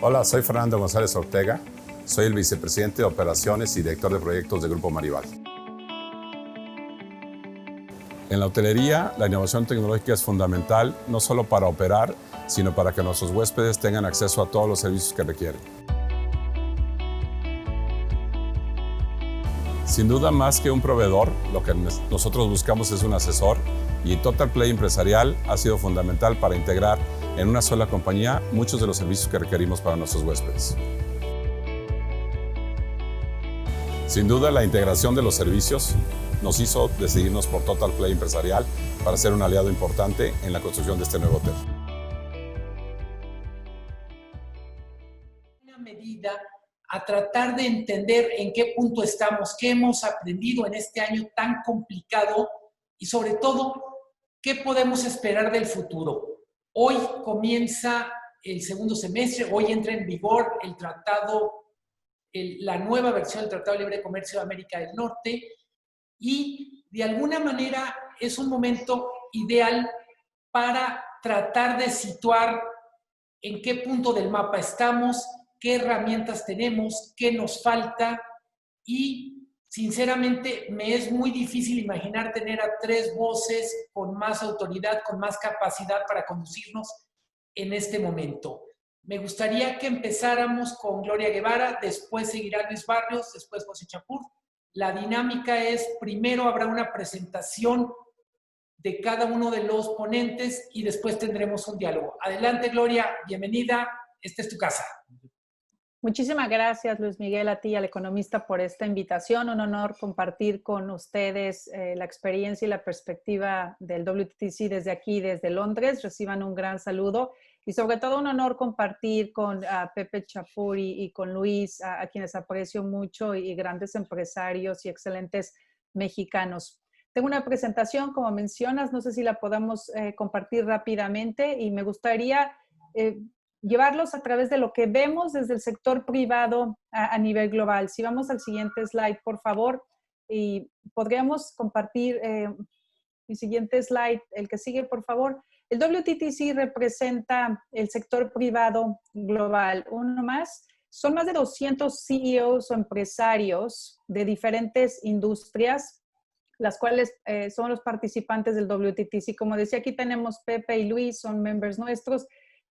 Hola, soy Fernando González Ortega. Soy el vicepresidente de Operaciones y director de proyectos de Grupo Marival. En la hotelería, la innovación tecnológica es fundamental no solo para operar, sino para que nuestros huéspedes tengan acceso a todos los servicios que requieren. Sin duda, más que un proveedor, lo que nosotros buscamos es un asesor, y Total Play Empresarial ha sido fundamental para integrar en una sola compañía muchos de los servicios que requerimos para nuestros huéspedes. Sin duda, la integración de los servicios nos hizo decidirnos por Total Play Empresarial para ser un aliado importante en la construcción de este nuevo hotel. Una medida a tratar de entender en qué punto estamos, qué hemos aprendido en este año tan complicado y sobre todo, qué podemos esperar del futuro. Hoy comienza el segundo semestre, hoy entra en vigor el tratado, la nueva versión del Tratado de Libre Comercio de América del Norte y de alguna manera es un momento ideal para tratar de situar en qué punto del mapa estamos, qué herramientas tenemos, qué nos falta y sinceramente me es muy difícil imaginar tener a tres voces con más autoridad, con más capacidad para conducirnos en este momento. Me gustaría que empezáramos con Gloria Guevara, después seguirá Luis Barrios, después José Chapur. La dinámica es, primero habrá una presentación de cada uno de los ponentes y después tendremos un diálogo. Adelante, Gloria, bienvenida, esta es tu casa. Muchísimas gracias, Luis Miguel, a ti y al economista por esta invitación. Un honor compartir con ustedes la experiencia y la perspectiva del WTTC desde aquí, desde Londres. Reciban un gran saludo y sobre todo un honor compartir con Pepe Chapur y con Luis, a quienes aprecio mucho y grandes empresarios y excelentes mexicanos. Tengo una presentación, como mencionas, no sé si la podamos compartir rápidamente y me gustaría llevarlos a través de lo que vemos desde el sector privado a nivel global. Si vamos al siguiente slide, por favor, y podríamos compartir el siguiente slide, el que sigue, por favor. El WTTC representa el sector privado global. Uno más. Son más de 200 CEOs o empresarios de diferentes industrias, las cuales son los participantes del WTTC. Como decía, aquí tenemos Pepe y Luis, son members nuestros,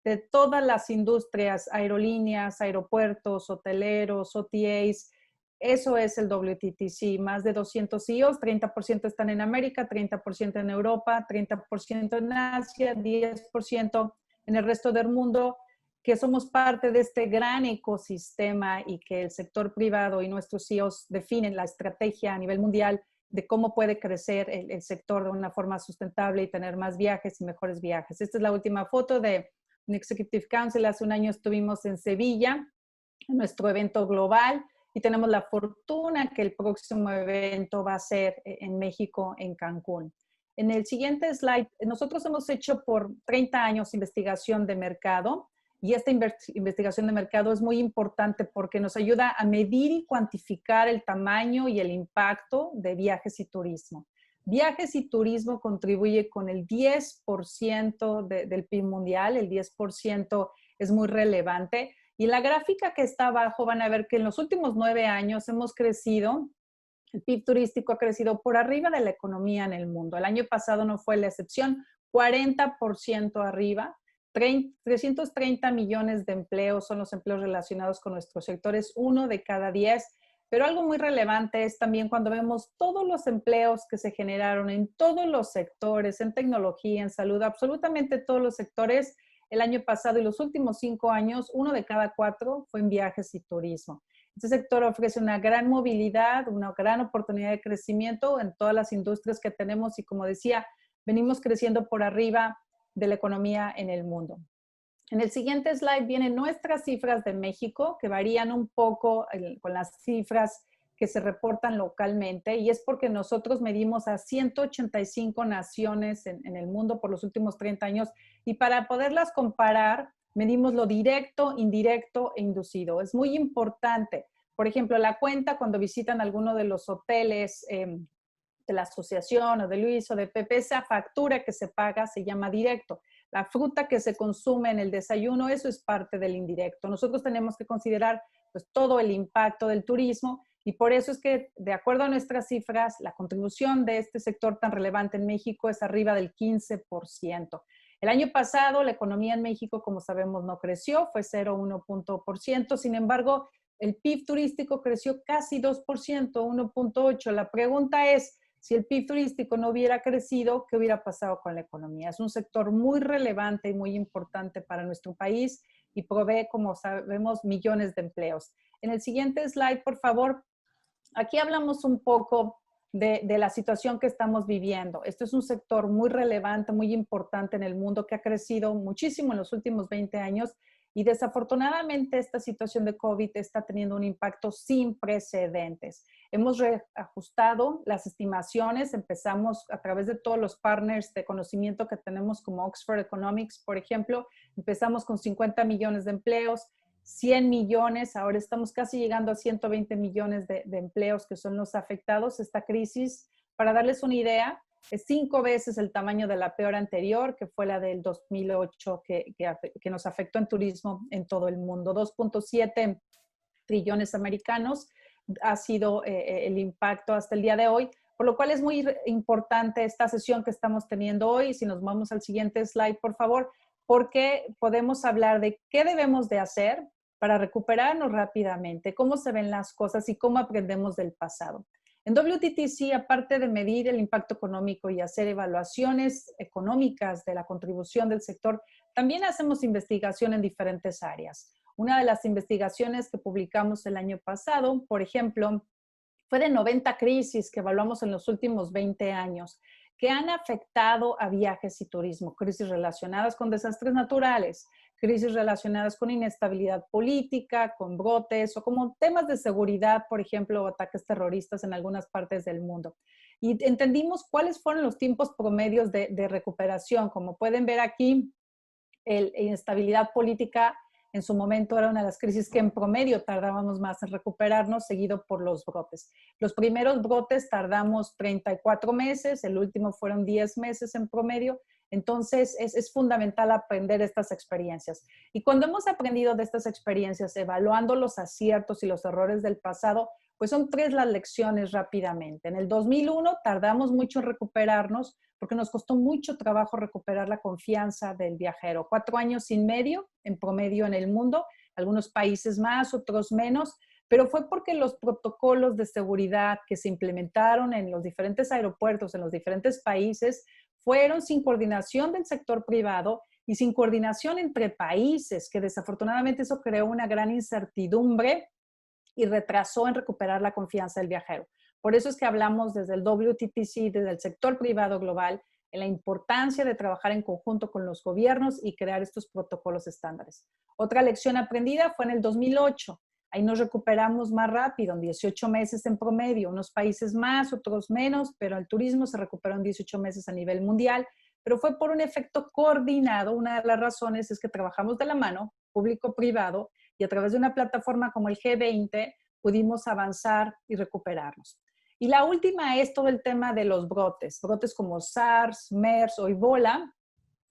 de todas las industrias, aerolíneas, aeropuertos, hoteleros, OTAs. Eso es el WTTC, más de 200 CEOs, 30% están en América, 30% en Europa, 30% en Asia, 10% en el resto del mundo, que somos parte de este gran ecosistema y que el sector privado y nuestros CEOs definen la estrategia a nivel mundial de cómo puede crecer el sector de una forma sustentable y tener más viajes y mejores viajes. Esta es la última foto de un Executive Council. Hace un año estuvimos en Sevilla, en nuestro evento global, y tenemos la fortuna que el próximo evento va a ser en México, en Cancún. En el siguiente slide, nosotros hemos hecho por 30 años investigación de mercado, y esta investigación de mercado es muy importante porque nos ayuda a medir y cuantificar el tamaño y el impacto de viajes y turismo. Viajes y turismo contribuye con el 10% del PIB mundial, el 10% es muy relevante. Y en la gráfica que está abajo van a ver que en los últimos 9 años hemos crecido, el PIB turístico ha crecido por arriba de la economía en el mundo. El año pasado no fue la excepción, 40% arriba. 330 millones de empleos son los empleos relacionados con nuestros sectores, 1 de cada 10. Pero algo muy relevante es también cuando vemos todos los empleos que se generaron en todos los sectores, en tecnología, en salud, absolutamente todos los sectores. El año pasado y los últimos 5 años, 1 de cada 4 fue en viajes y turismo. Este sector ofrece una gran movilidad, una gran oportunidad de crecimiento en todas las industrias que tenemos y, como decía, venimos creciendo por arriba de la economía en el mundo. En el siguiente slide vienen nuestras cifras de México, que varían un poco con las cifras que se reportan localmente, y es porque nosotros medimos a 185 naciones en el mundo por los últimos 30 años, y para poderlas comparar, medimos lo directo, indirecto e inducido. Es muy importante. Por ejemplo, la cuenta cuando visitan alguno de los hoteles de la asociación o de Luis o de Pepe, esa factura que se paga se llama directo. la fruta que se consume en el desayuno, eso es parte del indirecto. Nosotros tenemos que considerar pues todo el impacto del turismo y por eso es que, de acuerdo a nuestras cifras, la contribución de este sector tan relevante en México es arriba del 15%. El año pasado, la economía en México, como sabemos, no creció, fue 0,1%. Sin embargo, el PIB turístico creció casi 2%, 1,8%. La pregunta es, si el PIB turístico no hubiera crecido, ¿qué hubiera pasado con la economía? Es un sector muy relevante y muy importante para nuestro país y provee, como sabemos, millones de empleos. En el siguiente slide, por favor, aquí hablamos un poco de la situación que estamos viviendo. Esto es un sector muy relevante, muy importante en el mundo que ha crecido muchísimo en los últimos 20 años y desafortunadamente esta situación de COVID está teniendo un impacto sin precedentes. Hemos reajustado las estimaciones, empezamos a través de todos los partners de conocimiento que tenemos como Oxford Economics, por ejemplo, empezamos con 50 millones de empleos, 100 millones, ahora estamos casi llegando a 120 millones de empleos que son los afectados. Esta crisis, para darles una idea, es 5 veces el tamaño de la peor anterior, que fue la del 2008, que nos afectó en turismo en todo el mundo. 2.7 trillones americanos ha sido el impacto hasta el día de hoy, por lo cual es muy importante esta sesión que estamos teniendo hoy. Si nos vamos al siguiente slide, por favor, porque podemos hablar de qué debemos de hacer para recuperarnos rápidamente, cómo se ven las cosas y cómo aprendemos del pasado. En WTTC, aparte de medir el impacto económico y hacer evaluaciones económicas de la contribución del sector, también hacemos investigación en diferentes áreas. Una de las investigaciones que publicamos el año pasado, por ejemplo, fue de 90 crisis que evaluamos en los últimos 20 años que han afectado a viajes y turismo, crisis relacionadas con desastres naturales, crisis relacionadas con inestabilidad política, con brotes o como temas de seguridad, por ejemplo, o ataques terroristas en algunas partes del mundo. Y entendimos cuáles fueron los tiempos promedios de recuperación. Como pueden ver aquí, la inestabilidad política en su momento era una de las crisis que en promedio tardábamos más en recuperarnos, seguido por los brotes. Los primeros brotes tardamos 34 meses, el último fueron 10 meses en promedio. Entonces, es fundamental aprender estas experiencias. Y cuando hemos aprendido de estas experiencias, evaluando los aciertos y los errores del pasado, pues son 3 las lecciones rápidamente. En el 2001 tardamos mucho en recuperarnos porque nos costó mucho trabajo recuperar la confianza del viajero. 4 años y medio en promedio en el mundo, algunos países más, otros menos, pero fue porque los protocolos de seguridad que se implementaron en los diferentes aeropuertos, en los diferentes países, fueron sin coordinación del sector privado y sin coordinación entre países, que desafortunadamente eso creó una gran incertidumbre y retrasó en recuperar la confianza del viajero. Por eso es que hablamos desde el WTTC, desde el sector privado global, en la importancia de trabajar en conjunto con los gobiernos y crear estos protocolos estándares. Otra lección aprendida fue en el 2008. Ahí nos recuperamos más rápido, en 18 meses en promedio, unos países más, otros menos, pero el turismo se recuperó en 18 meses a nivel mundial, pero fue por un efecto coordinado. Una de las razones es que trabajamos de la mano, público-privado, y a través de una plataforma como el G20 pudimos avanzar y recuperarnos. Y la última es todo el tema de los brotes como SARS, MERS o Ebola,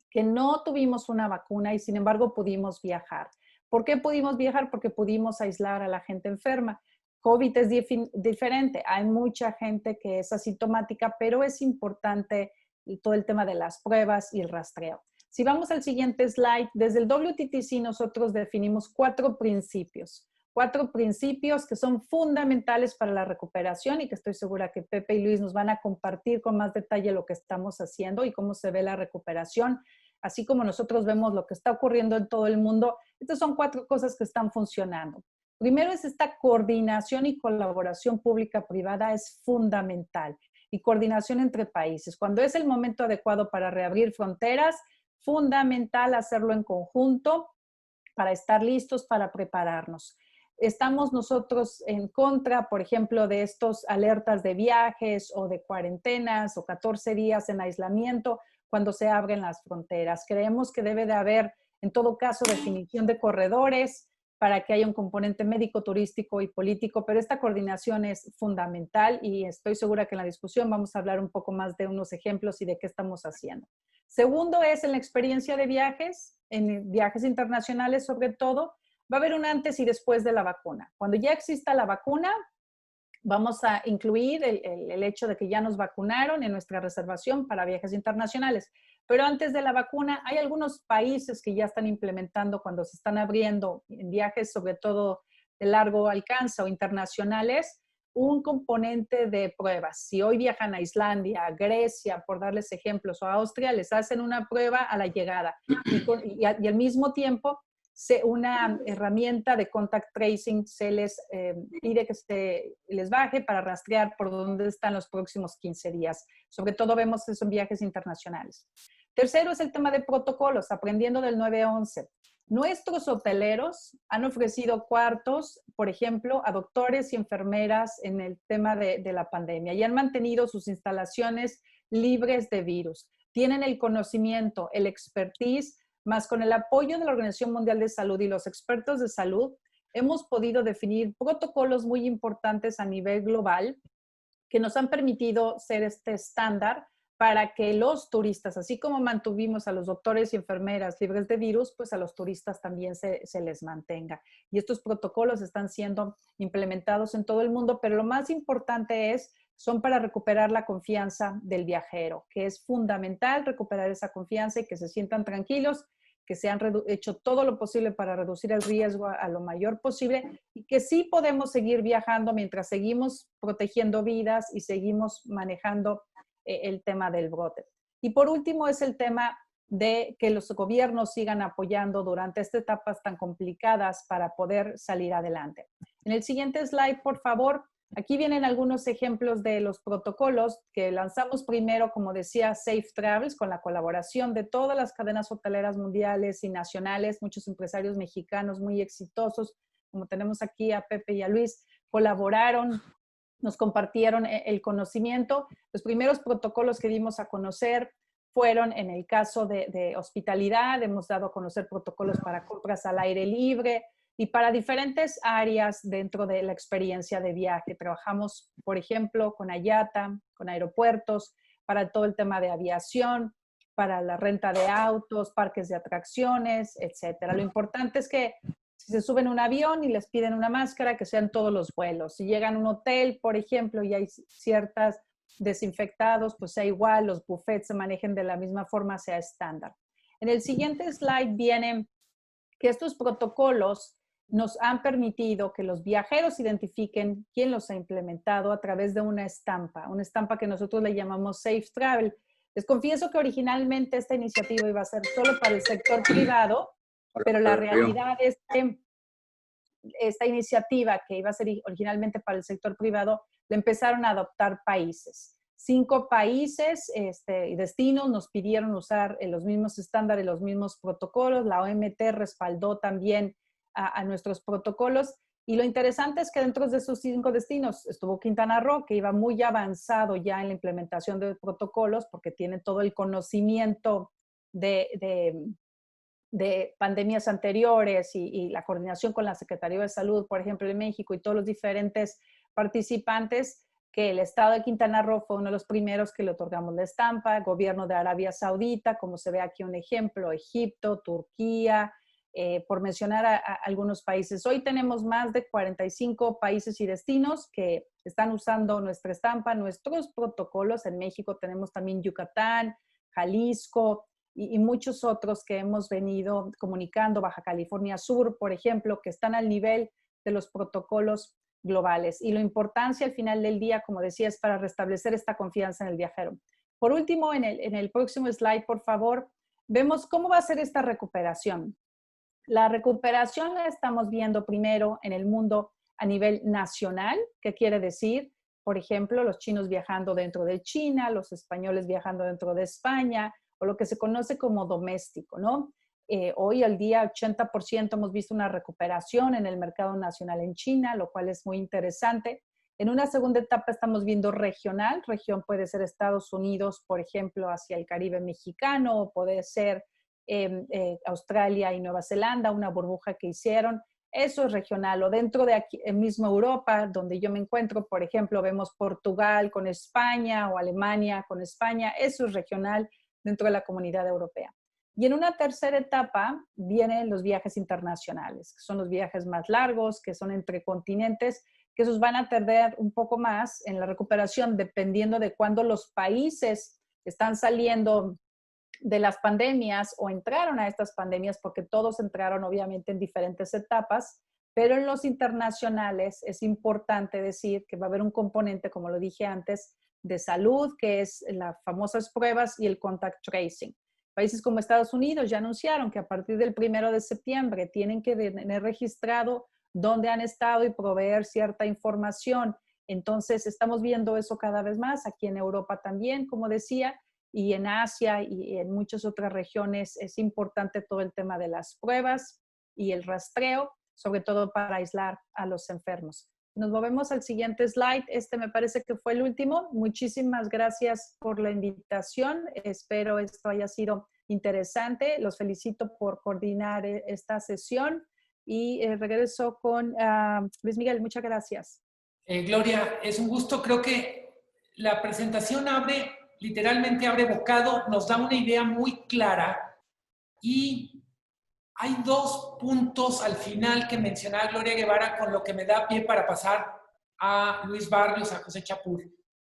que no tuvimos una vacuna y sin embargo pudimos viajar. ¿Por qué pudimos viajar? Porque pudimos aislar a la gente enferma. COVID es diferente. Hay mucha gente que es asintomática, pero es importante todo el tema de las pruebas y el rastreo. Si vamos al siguiente slide, desde el WTTC nosotros definimos 4 principios. 4 principios que son fundamentales para la recuperación y que estoy segura que Pepe y Luis nos van a compartir con más detalle lo que estamos haciendo y cómo se ve la recuperación, así como nosotros vemos lo que está ocurriendo en todo el mundo. Estas son 4 cosas que están funcionando. Primero es esta coordinación y colaboración pública-privada es fundamental y coordinación entre países. Cuando es el momento adecuado para reabrir fronteras, fundamental hacerlo en conjunto para estar listos, para prepararnos. Estamos nosotros en contra, por ejemplo, de estos alertas de viajes o de cuarentenas o 14 días en aislamiento cuando se abren las fronteras. Creemos que debe de haber, en todo caso, definición de corredores para que haya un componente médico, turístico y político, pero esta coordinación es fundamental y estoy segura que en la discusión vamos a hablar un poco más de unos ejemplos y de qué estamos haciendo. Segundo es en la experiencia de viajes, en viajes internacionales sobre todo, va a haber un antes y después de la vacuna. Cuando ya exista la vacuna, vamos a incluir el hecho de que ya nos vacunaron en nuestra reservación para viajes internacionales. Pero antes de la vacuna, hay algunos países que ya están implementando cuando se están abriendo en viajes, sobre todo de largo alcance o internacionales, un componente de pruebas. Si hoy viajan a Islandia, a Grecia, por darles ejemplos, o a Austria, les hacen una prueba a la llegada. Y al mismo tiempo, una herramienta de contact tracing se les pide que se les baje para rastrear por dónde están los próximos 15 días. Sobre todo vemos eso en viajes internacionales. Tercero es el tema de protocolos, aprendiendo del 911. Nuestros hoteleros han ofrecido cuartos, por ejemplo, a doctores y enfermeras en el tema de la pandemia y han mantenido sus instalaciones libres de virus. Tienen el conocimiento, el expertise, más con el apoyo de la Organización Mundial de Salud y los expertos de salud, hemos podido definir protocolos muy importantes a nivel global que nos han permitido ser este estándar para que los turistas, así como mantuvimos a los doctores y enfermeras libres de virus, pues a los turistas también se les mantenga. Y estos protocolos están siendo implementados en todo el mundo, pero lo más importante son para recuperar la confianza del viajero, que es fundamental recuperar esa confianza y que se sientan tranquilos, que se han hecho todo lo posible para reducir el riesgo a lo mayor posible y que sí podemos seguir viajando mientras seguimos protegiendo vidas y seguimos manejando el tema del brote. Y por último es el tema de que los gobiernos sigan apoyando durante estas etapas tan complicadas para poder salir adelante. En el siguiente slide, por favor, aquí vienen algunos ejemplos de los protocolos que lanzamos primero, como decía, Safe Travels, con la colaboración de todas las cadenas hoteleras mundiales y nacionales, muchos empresarios mexicanos muy exitosos, como tenemos aquí a Pepe y a Luis, colaboraron, nos compartieron el conocimiento. Los primeros protocolos que dimos a conocer fueron en el caso de hospitalidad, hemos dado a conocer protocolos para compras al aire libre y para diferentes áreas dentro de la experiencia de viaje. Trabajamos, por ejemplo, con IATA, con aeropuertos, para todo el tema de aviación, para la renta de autos, parques de atracciones, etcétera. Lo importante es que si se suben a un avión y les piden una máscara, que sean todos los vuelos. Si llegan a un hotel, por ejemplo, y hay ciertas desinfectados, pues sea igual, los buffets se manejen de la misma forma, sea estándar. En el siguiente slide viene que estos protocolos nos han permitido que los viajeros identifiquen quién los ha implementado a través de una estampa que nosotros le llamamos Safe Travel. Les confieso que originalmente esta iniciativa iba a ser solo para el sector privado, pero la realidad es que esta iniciativa que iba a ser originalmente para el sector privado, la empezaron a adoptar países. 5 países y destinos nos pidieron usar los mismos estándares, los mismos protocolos. La OMT respaldó también a nuestros protocolos. Y lo interesante es que dentro de esos 5 destinos estuvo Quintana Roo, que iba muy avanzado ya en la implementación de protocolos porque tiene todo el conocimiento de pandemias anteriores y la coordinación con la Secretaría de Salud, por ejemplo, de México y todos los diferentes participantes, que el estado de Quintana Roo fue uno de los primeros que le otorgamos la estampa, el gobierno de Arabia Saudita, como se ve aquí un ejemplo, Egipto, Turquía, por mencionar a algunos países. Hoy tenemos más de 45 países y destinos que están usando nuestra estampa, nuestros protocolos. En México tenemos también Yucatán, Jalisco, y muchos otros que hemos venido comunicando, Baja California Sur, por ejemplo, que están al nivel de los protocolos globales. Y la importancia al final del día, como decía, es para restablecer esta confianza en el viajero. Por último, en el próximo slide, por favor, vemos cómo va a ser esta recuperación. La recuperación la estamos viendo primero en el mundo a nivel nacional, que quiere decir, por ejemplo, los chinos viajando dentro de China, los españoles viajando dentro de España, o lo que se conoce como doméstico, ¿no? Hoy al día 80% hemos visto una recuperación en el mercado nacional en China, lo cual es muy interesante. En una segunda etapa estamos viendo regional. Región puede ser Estados Unidos, por ejemplo, hacia el Caribe mexicano, o puede ser Australia y Nueva Zelanda, una burbuja que hicieron. Eso es regional. O dentro de aquí, mismo Europa, donde yo me encuentro, por ejemplo, vemos Portugal con España o Alemania con España. Eso es regional. dentro de la comunidad europea. Y en una tercera etapa vienen los viajes internacionales, que son los viajes más largos, que son entre continentes, que esos van a tardar un poco más en la recuperación, dependiendo de cuándo los países están saliendo de las pandemias o entraron a estas pandemias, porque todos entraron obviamente en diferentes etapas, pero en los internacionales es importante decir que va a haber un componente, como lo dije antes, de salud, que es las famosas pruebas y el contact tracing. Países como Estados Unidos ya anunciaron que a partir del 1 de septiembre tienen que tener registrado dónde han estado y proveer cierta información. Entonces, estamos viendo eso cada vez más, aquí en Europa también, como decía, y en Asia y en muchas otras regiones es importante todo el tema de las pruebas y el rastreo, sobre todo para aislar a los enfermos. Nos movemos al siguiente slide. Este me parece que fue el último. Muchísimas gracias por la invitación. Espero esto haya sido interesante. Los felicito por coordinar esta sesión y regreso con Luis Miguel. Muchas gracias. Gloria, es un gusto. Creo que la presentación literalmente abre bocado, nos da una idea muy clara y hay dos puntos al final que mencionaba Gloria Guevara con lo que me da pie para pasar a Luis Barrios, a José Chapur.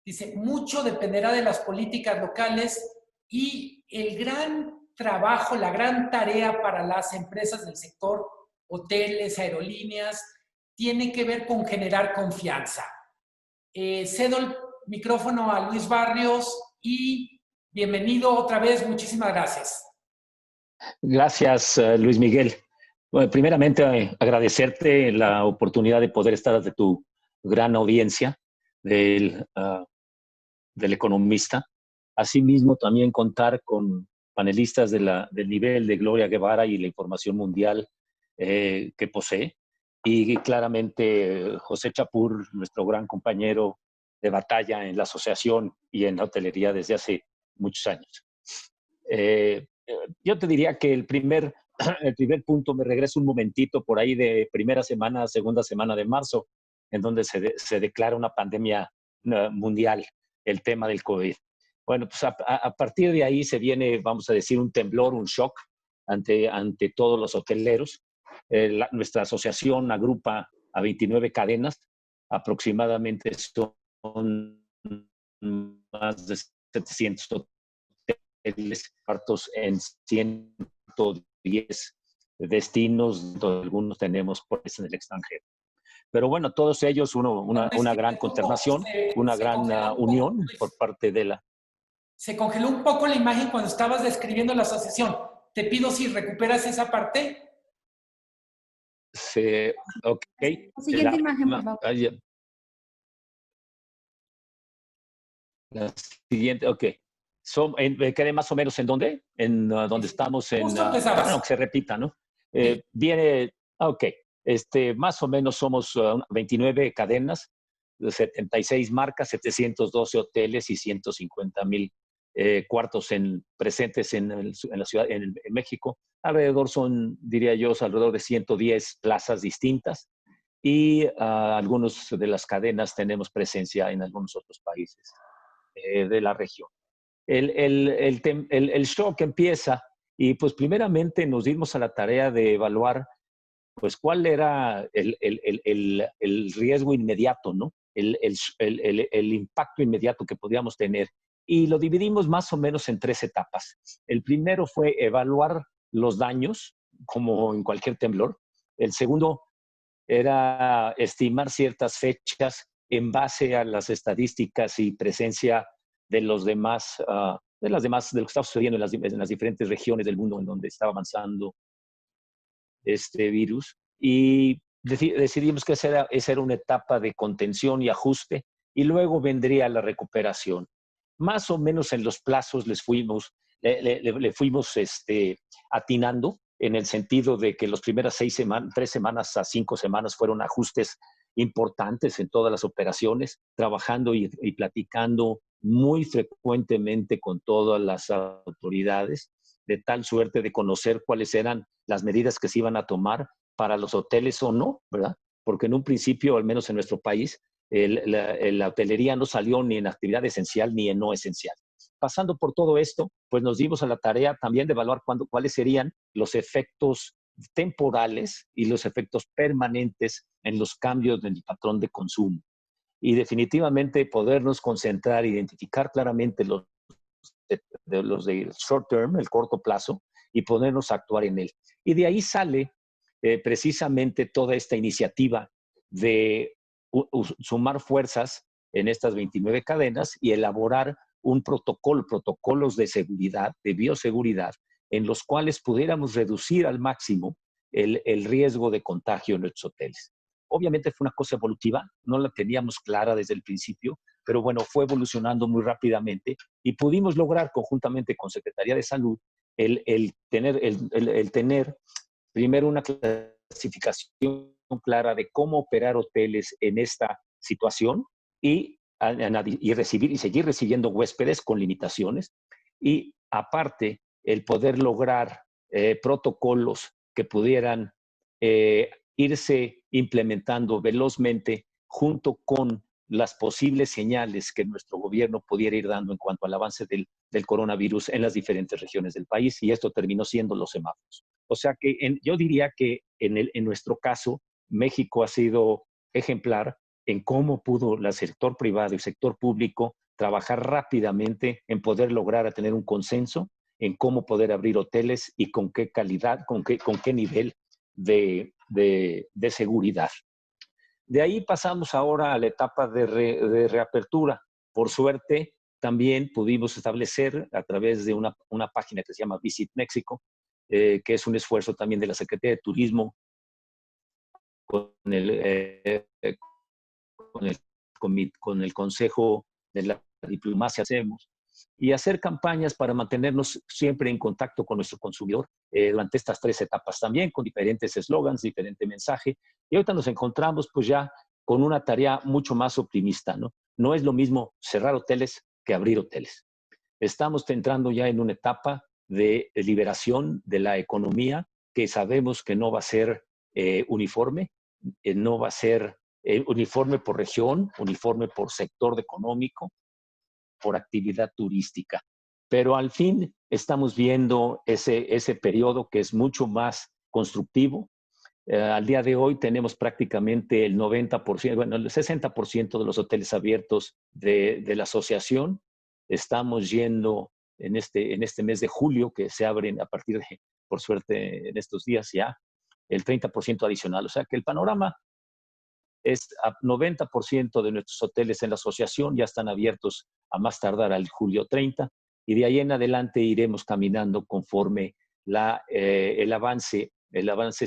Dice, mucho dependerá de las políticas locales y el gran trabajo, la gran tarea para las empresas del sector, hoteles, aerolíneas, tiene que ver con generar confianza. Cedo el micrófono a Luis Barrios y bienvenido otra vez. Muchísimas gracias. Gracias, Luis Miguel. Bueno, primeramente, agradecerte la oportunidad de poder estar ante tu gran audiencia del Economista. Asimismo, también contar con panelistas del nivel de Gloria Guevara y la información mundial que posee. Y claramente José Chapur, nuestro gran compañero de batalla en la asociación y en la hotelería desde hace muchos años. Yo te diría que el primer punto, me regreso un momentito por ahí de primera semana, segunda semana de marzo, en donde se declara una pandemia mundial, el tema del COVID. Bueno, pues a partir de ahí se viene, vamos a decir, un temblor, un shock ante todos los hoteleros. Nuestra asociación agrupa a 29 cadenas, aproximadamente son más de 700 hoteles, partos en 110 destinos, donde algunos tenemos por en el extranjero. Pero bueno, todos ellos una gran consternación, una gran unión por parte de la... Se congeló un poco la imagen cuando estabas describiendo la asociación. Te pido si recuperas esa parte. Sí, ok. La siguiente imagen, por favor. La siguiente, ok. ¿Quedé más o menos en dónde? En donde estamos en... Justo empezabas. Bueno, que se repita, ¿no? Sí. Viene, ok. Más o menos somos 29 cadenas, 76 marcas, 712 hoteles y 150,000 cuartos presentes en la ciudad, en México. Alrededor son, diría yo, alrededor de 110 plazas distintas y algunos de las cadenas tenemos presencia en algunos otros países de la región. El shock empieza y pues primeramente nos dimos a la tarea de evaluar pues cuál era el riesgo inmediato, ¿no? El impacto inmediato que podíamos tener. Y lo dividimos más o menos en 3 etapas. El primero fue evaluar los daños, como en cualquier temblor. El segundo era estimar ciertas fechas en base a las estadísticas y presencia de los demás, de lo que estaba sucediendo en las diferentes regiones del mundo en donde estaba avanzando este virus. Y decidimos que esa era una etapa de contención y ajuste, y luego vendría la recuperación. Más o menos en los plazos le fuimos atinando, en el sentido de que las primeras 3 semanas a 5 semanas fueron ajustes importantes en todas las operaciones, trabajando y platicando muy frecuentemente con todas las autoridades, de tal suerte de conocer cuáles eran las medidas que se iban a tomar para los hoteles o no, ¿verdad? Porque en un principio, al menos en nuestro país, la hotelería no salió ni en actividad esencial ni en no esencial. pasando por todo esto, pues nos dimos a la tarea también de evaluar cuáles serían los efectos temporales y los efectos permanentes en los cambios del patrón de consumo. Y definitivamente podernos concentrar, identificar claramente los de short term, el corto plazo, y ponernos a actuar en él. Y de ahí sale precisamente toda esta iniciativa de sumar fuerzas en estas 29 cadenas y elaborar un protocolo, protocolos de seguridad, de bioseguridad, en los cuales pudiéramos reducir al máximo el riesgo de contagio en nuestros hoteles. Obviamente fue una cosa evolutiva, no la teníamos clara desde el principio, pero bueno, fue evolucionando muy rápidamente y pudimos lograr conjuntamente con Secretaría de Salud el tener primero una clasificación clara de cómo operar hoteles en esta situación y recibir y seguir recibiendo huéspedes con limitaciones, y aparte el poder lograr protocolos que pudieran irse implementando velozmente junto con las posibles señales que nuestro gobierno pudiera ir dando en cuanto al avance del coronavirus en las diferentes regiones del país, y esto terminó siendo los semáforos. O sea que yo diría que en nuestro caso, México ha sido ejemplar en cómo pudo el sector privado y el sector público trabajar rápidamente en poder lograr a tener un consenso en cómo poder abrir hoteles y con qué calidad, con qué nivel de seguridad. De ahí pasamos ahora a la etapa de reapertura. Por suerte, también pudimos establecer a través de una página que se llama Visit México, que es un esfuerzo también de la Secretaría de Turismo con el Consejo de la Diplomacia Hacemos, y hacer campañas para mantenernos siempre en contacto con nuestro consumidor durante estas 3 etapas también, con diferentes eslogans, diferente mensaje. Y ahorita nos encontramos pues ya con una tarea mucho más optimista, ¿no? No es lo mismo cerrar hoteles que abrir hoteles. Estamos entrando ya en una etapa de liberación de la economía que sabemos que no va a ser uniforme, no va a ser uniforme por región, uniforme por sector económico, por actividad turística. Pero al fin estamos viendo ese periodo que es mucho más constructivo. Al día de hoy tenemos prácticamente el 90%, bueno, el 60% de los hoteles abiertos de la asociación. Estamos yendo en este mes de julio, que se abren a partir de, por suerte, en estos días ya, el 30% adicional. O sea que el panorama es a 90% de nuestros hoteles en la asociación ya están abiertos a más tardar al julio 30, y de ahí en adelante iremos caminando conforme el avance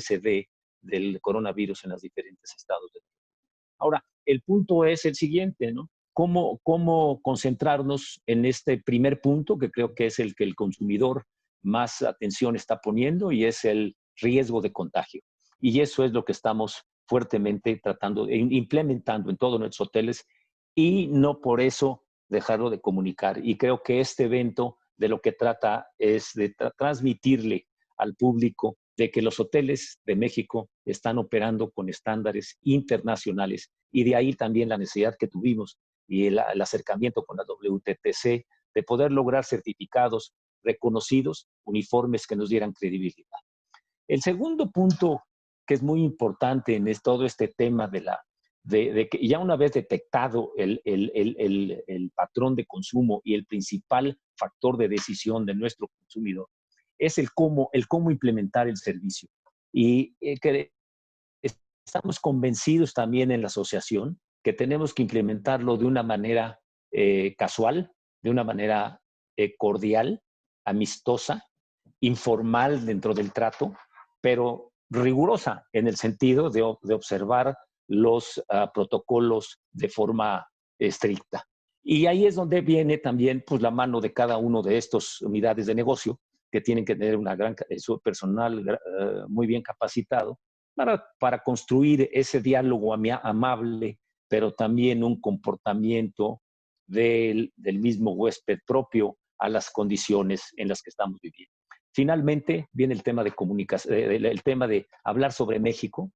se dé del coronavirus en los diferentes estados. Ahora, el punto es el siguiente, ¿no? ¿Cómo concentrarnos en este primer punto, que creo que es el que el consumidor más atención está poniendo, y es el riesgo de contagio? Y eso es lo que estamos fuertemente tratando, implementando en todos nuestros hoteles, y no por eso dejarlo de comunicar. Y creo que este evento de lo que trata es de transmitirle al público de que los hoteles de México están operando con estándares internacionales, y de ahí también la necesidad que tuvimos y el acercamiento con la WTTC de poder lograr certificados reconocidos, uniformes que nos dieran credibilidad. El segundo punto que es muy importante en todo este tema de que ya una vez detectado el patrón de consumo y el principal factor de decisión de nuestro consumidor, es el cómo implementar el servicio. Y que estamos convencidos también en la asociación que tenemos que implementarlo de una manera casual, de una manera cordial, amistosa, informal dentro del trato, pero rigurosa en el sentido de observar los protocolos de forma estricta. Y ahí es donde viene también pues, la mano de cada uno de estas unidades de negocio, que tienen que tener su personal muy bien capacitado para construir ese diálogo amable, pero también un comportamiento del mismo huésped propio a las condiciones en las que estamos viviendo. Finalmente viene el tema de comunicación, el tema de hablar sobre México,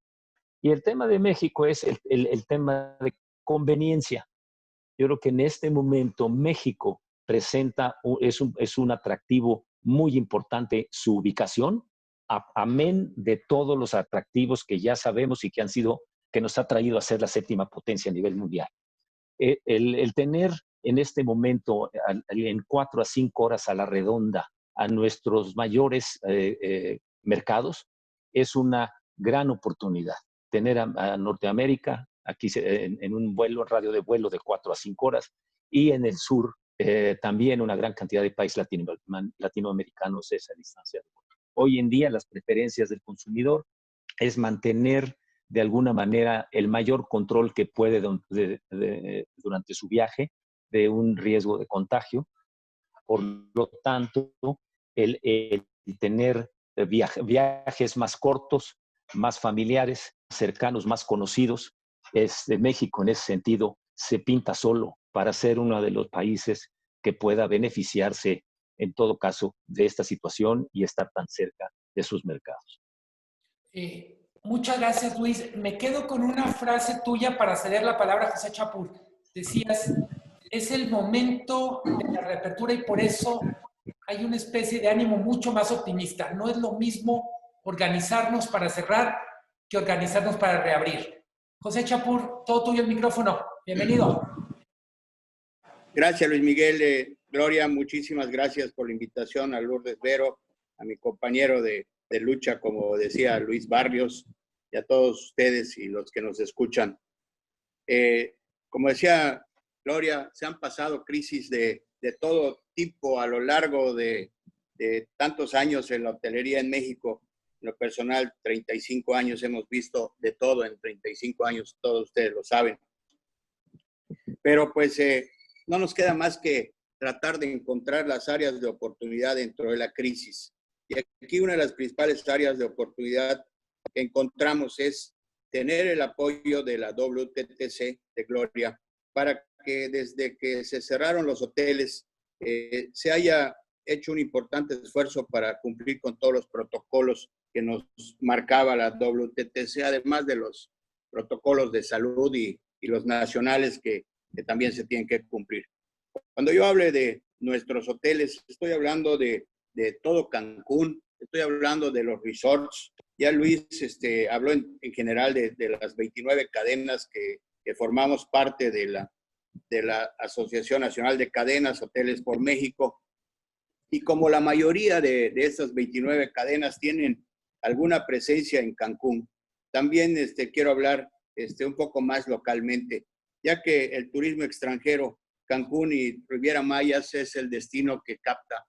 y el tema de México es el tema de conveniencia. Yo creo que en este momento México es un atractivo muy importante su ubicación, amén de todos los atractivos que ya sabemos y que nos ha traído a ser la 7ª potencia a nivel mundial. El tener en este momento en 4 a 5 horas a la redonda a nuestros mayores mercados es una gran oportunidad. Tener a Norteamérica aquí en un radio de vuelo de 4 a 5 horas y en el sur también una gran cantidad de países latinoamericanos esa distancia. Hoy en día las preferencias del consumidor es mantener de alguna manera el mayor control que puede durante su viaje de un riesgo de contagio. Por lo tanto, el tener viajes más cortos, más familiares, cercanos, más conocidos, México en ese sentido se pinta solo para ser uno de los países que pueda beneficiarse en todo caso de esta situación y estar tan cerca de sus mercados. Muchas gracias, Luis. Me quedo con una frase tuya para ceder la palabra a José Chapur. Decías, es el momento de la reapertura y por eso hay una especie de ánimo mucho más optimista. No es lo mismo organizarnos para cerrar que organizarnos para reabrir. José Chapur, todo tuyo el micrófono. Bienvenido. Gracias, Luis Miguel. Gloria, muchísimas gracias por la invitación, a Lourdes Vero, a mi compañero de lucha, como decía Luis Barrios, y a todos ustedes y los que nos escuchan. Como decía Gloria, se han pasado crisis de todo tipo a lo largo de tantos años en la hotelería en México. En lo personal, 35 años hemos visto de todo en 35 años, todos ustedes lo saben. Pero pues no nos queda más que tratar de encontrar las áreas de oportunidad dentro de la crisis. Y aquí una de las principales áreas de oportunidad que encontramos es tener el apoyo de la WTTC de Gloria para que desde que se cerraron los hoteles se haya hecho un importante esfuerzo para cumplir con todos los protocolos que nos marcaba la WTTC, además de los protocolos de salud y los nacionales que también se tienen que cumplir. Cuando yo hable de nuestros hoteles, estoy hablando de todo Cancún, estoy hablando de los resorts. Ya Luis habló en general de las 29 cadenas que formamos parte de la Asociación Nacional de Cadenas Hoteles por México. Y como la mayoría de esas 29 cadenas tienen alguna presencia en Cancún, también quiero hablar un poco más localmente, ya que el turismo extranjero, Cancún y Riviera Mayas es el destino que capta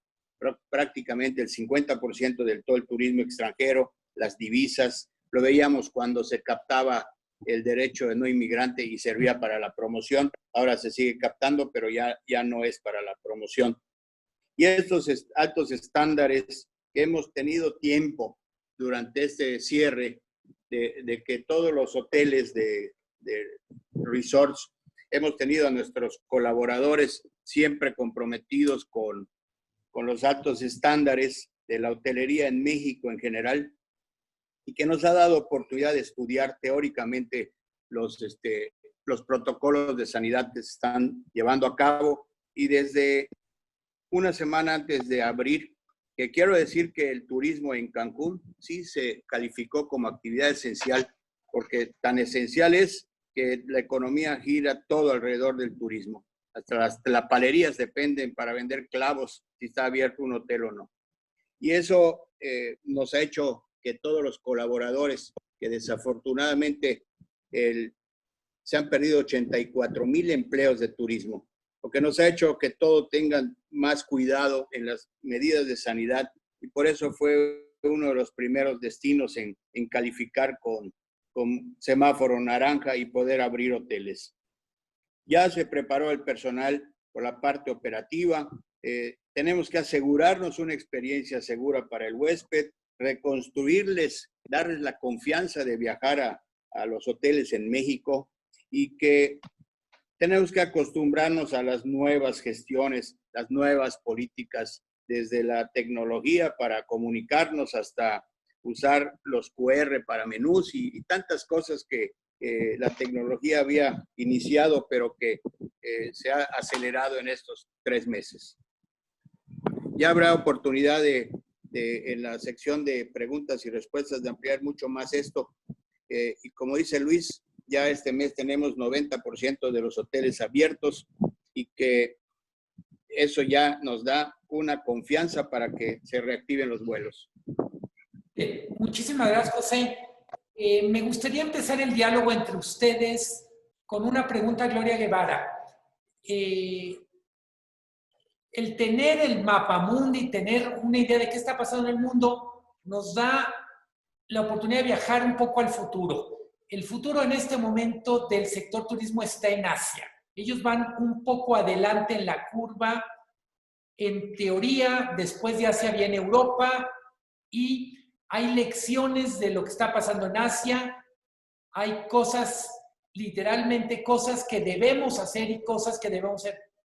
prácticamente el 50% de todo el turismo extranjero, las divisas. Lo veíamos cuando se captaba el derecho de no inmigrante y servía para la promoción. Ahora se sigue captando, pero ya no es para la promoción. Y estos altos estándares que hemos tenido tiempo durante este cierre de que todos los hoteles de resorts hemos tenido a nuestros colaboradores siempre comprometidos con los altos estándares de la hotelería en México en general y que nos ha dado oportunidad de estudiar teóricamente los protocolos de sanidad que se están llevando a cabo. Y desde una semana antes de abrir, que quiero decir que el turismo en Cancún sí se calificó como actividad esencial, porque tan esencial es que la economía gira todo alrededor del turismo. Hasta las tlapalerías dependen para vender clavos si está abierto un hotel o no. Y eso nos ha hecho que todos los colaboradores, que desafortunadamente se han perdido 84,000 empleos de turismo, lo que nos ha hecho que todos tengan más cuidado en las medidas de sanidad, y por eso fue uno de los primeros destinos en calificar con semáforo naranja y poder abrir hoteles. Ya se preparó el personal por la parte operativa. Tenemos que asegurarnos una experiencia segura para el huésped, reconstruirles, darles la confianza de viajar a los hoteles en México, y que tenemos que acostumbrarnos a las nuevas gestiones, las nuevas políticas, desde la tecnología para comunicarnos hasta usar los QR para menús y tantas cosas que la tecnología había iniciado, pero que se ha acelerado en estos 3 meses. Ya habrá oportunidad en la sección de preguntas y respuestas de ampliar mucho más esto. Y como dice Luis, ya este mes tenemos 90% de los hoteles abiertos y que eso ya nos da una confianza para que se reactiven los vuelos. Muchísimas gracias, José. Me gustaría empezar el diálogo entre ustedes con una pregunta a Gloria Guevara. El tener el mapamundi, tener una idea de qué está pasando en el mundo, nos da la oportunidad de viajar un poco al futuro. El futuro en este momento del sector turismo está en Asia. Ellos van un poco adelante en la curva. En teoría, después de Asia viene Europa y hay lecciones de lo que está pasando en Asia. Hay cosas, literalmente cosas que debemos hacer y cosas que debemos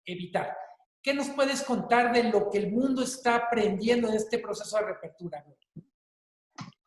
evitar. ¿Qué nos puedes contar de lo que el mundo está aprendiendo de este proceso de reapertura?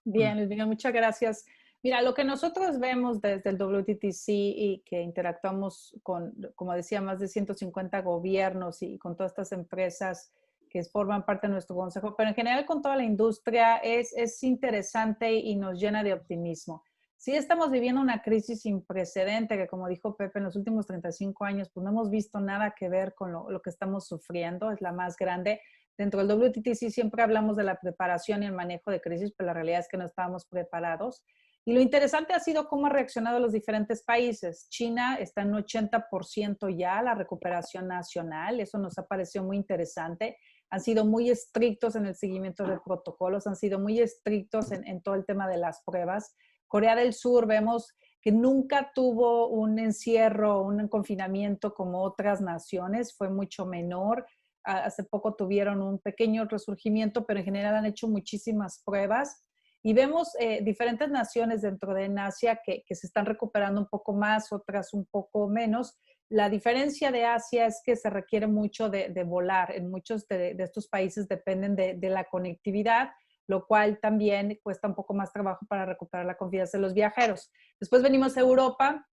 Bien, Luis Miguel, muchas gracias. Mira, lo que nosotros vemos desde el WTTC y que interactuamos con, como decía, más de 150 gobiernos y con todas estas empresas que forman parte de nuestro consejo, pero en general con toda la industria es interesante y nos llena de optimismo. Sí estamos viviendo una crisis sin precedente que, como dijo Pepe, en los últimos 35 años, pues no hemos visto nada que ver con lo que estamos sufriendo, es la más grande. Dentro del WTTC siempre hablamos de la preparación y el manejo de crisis, pero la realidad es que no estábamos preparados. Y lo interesante ha sido cómo han reaccionado los diferentes países. China está en 80% ya la recuperación nacional, eso nos ha parecido muy interesante. Han sido muy estrictos en el seguimiento de protocolos, han sido muy estrictos en todo el tema de las pruebas. Corea del Sur vemos que nunca tuvo un encierro, un confinamiento como otras naciones, fue mucho menor. Hace poco tuvieron un pequeño resurgimiento, pero en general han hecho muchísimas pruebas. Y vemos diferentes naciones dentro de Asia que se están recuperando un poco más, otras un poco menos. La diferencia de Asia es que se requiere mucho de volar. En muchos de estos países dependen de la conectividad, lo cual también cuesta un poco más trabajo para recuperar la confianza de los viajeros. Después venimos a Europa.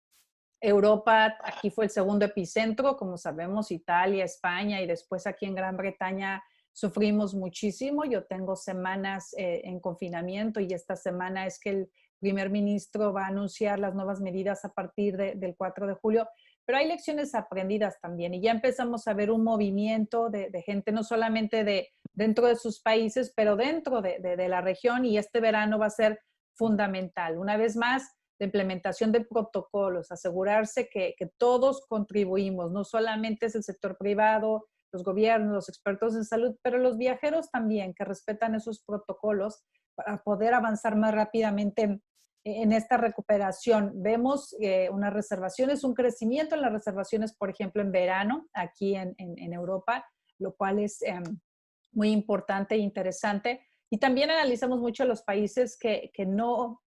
Europa, aquí fue el segundo epicentro, como sabemos, Italia, España, y después aquí en Gran Bretaña sufrimos muchísimo. Yo tengo semanas en confinamiento y esta semana es que el primer ministro va a anunciar las nuevas medidas a partir del 4 de julio. Pero hay lecciones aprendidas también y ya empezamos a ver un movimiento de gente, no solamente dentro de sus países, pero dentro de la región, y este verano va a ser fundamental. Una vez más, la implementación de protocolos, asegurarse que todos contribuimos, no solamente es el sector privado, los gobiernos, los expertos en salud, pero los viajeros también, que respetan esos protocolos para poder avanzar más rápidamente en esta recuperación. Vemos unas reservaciones, un crecimiento en las reservaciones, por ejemplo, en verano, aquí en Europa, lo cual es muy importante e interesante. Y también analizamos mucho los países que no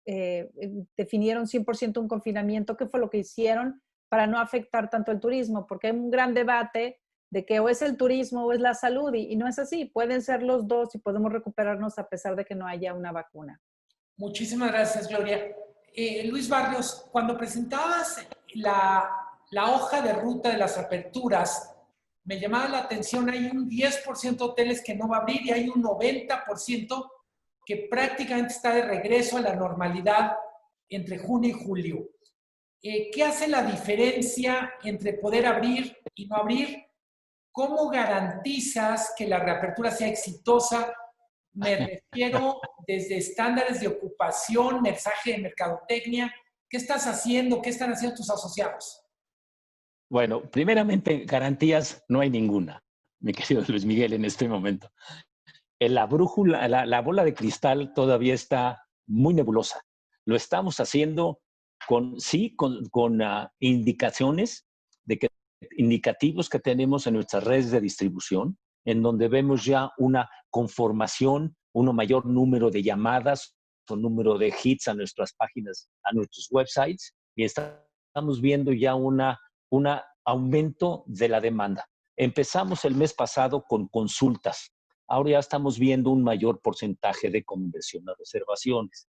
definieron 100% un confinamiento, qué fue lo que hicieron para no afectar tanto el turismo, porque hay un gran debate de que o es el turismo o es la salud, y no es así, pueden ser los dos y podemos recuperarnos a pesar de que no haya una vacuna. Muchísimas gracias, Gloria. Luis Barrios, cuando presentabas la hoja de ruta de las aperturas, me llamaba la atención, hay un 10% de hoteles que no va a abrir y hay un 90% que prácticamente está de regreso a la normalidad entre junio y julio. ¿Qué hace la diferencia entre poder abrir y no abrir? ¿Cómo garantizas que la reapertura sea exitosa? Me refiero desde estándares de ocupación, mensaje de mercadotecnia. ¿Qué estás haciendo? ¿Qué están haciendo tus asociados? Bueno, primeramente, garantías no hay ninguna, mi querido Luis Miguel, en este momento. La brújula, la bola de cristal todavía está muy nebulosa. Lo estamos haciendo con indicaciones indicativos que tenemos en nuestras redes de distribución, en donde vemos ya una conformación, un mayor número de llamadas, un número de hits a nuestras páginas, a nuestros websites, y estamos viendo ya un aumento de la demanda. Empezamos el mes pasado con consultas. Ahora ya estamos viendo un mayor porcentaje de conversión a reservaciones.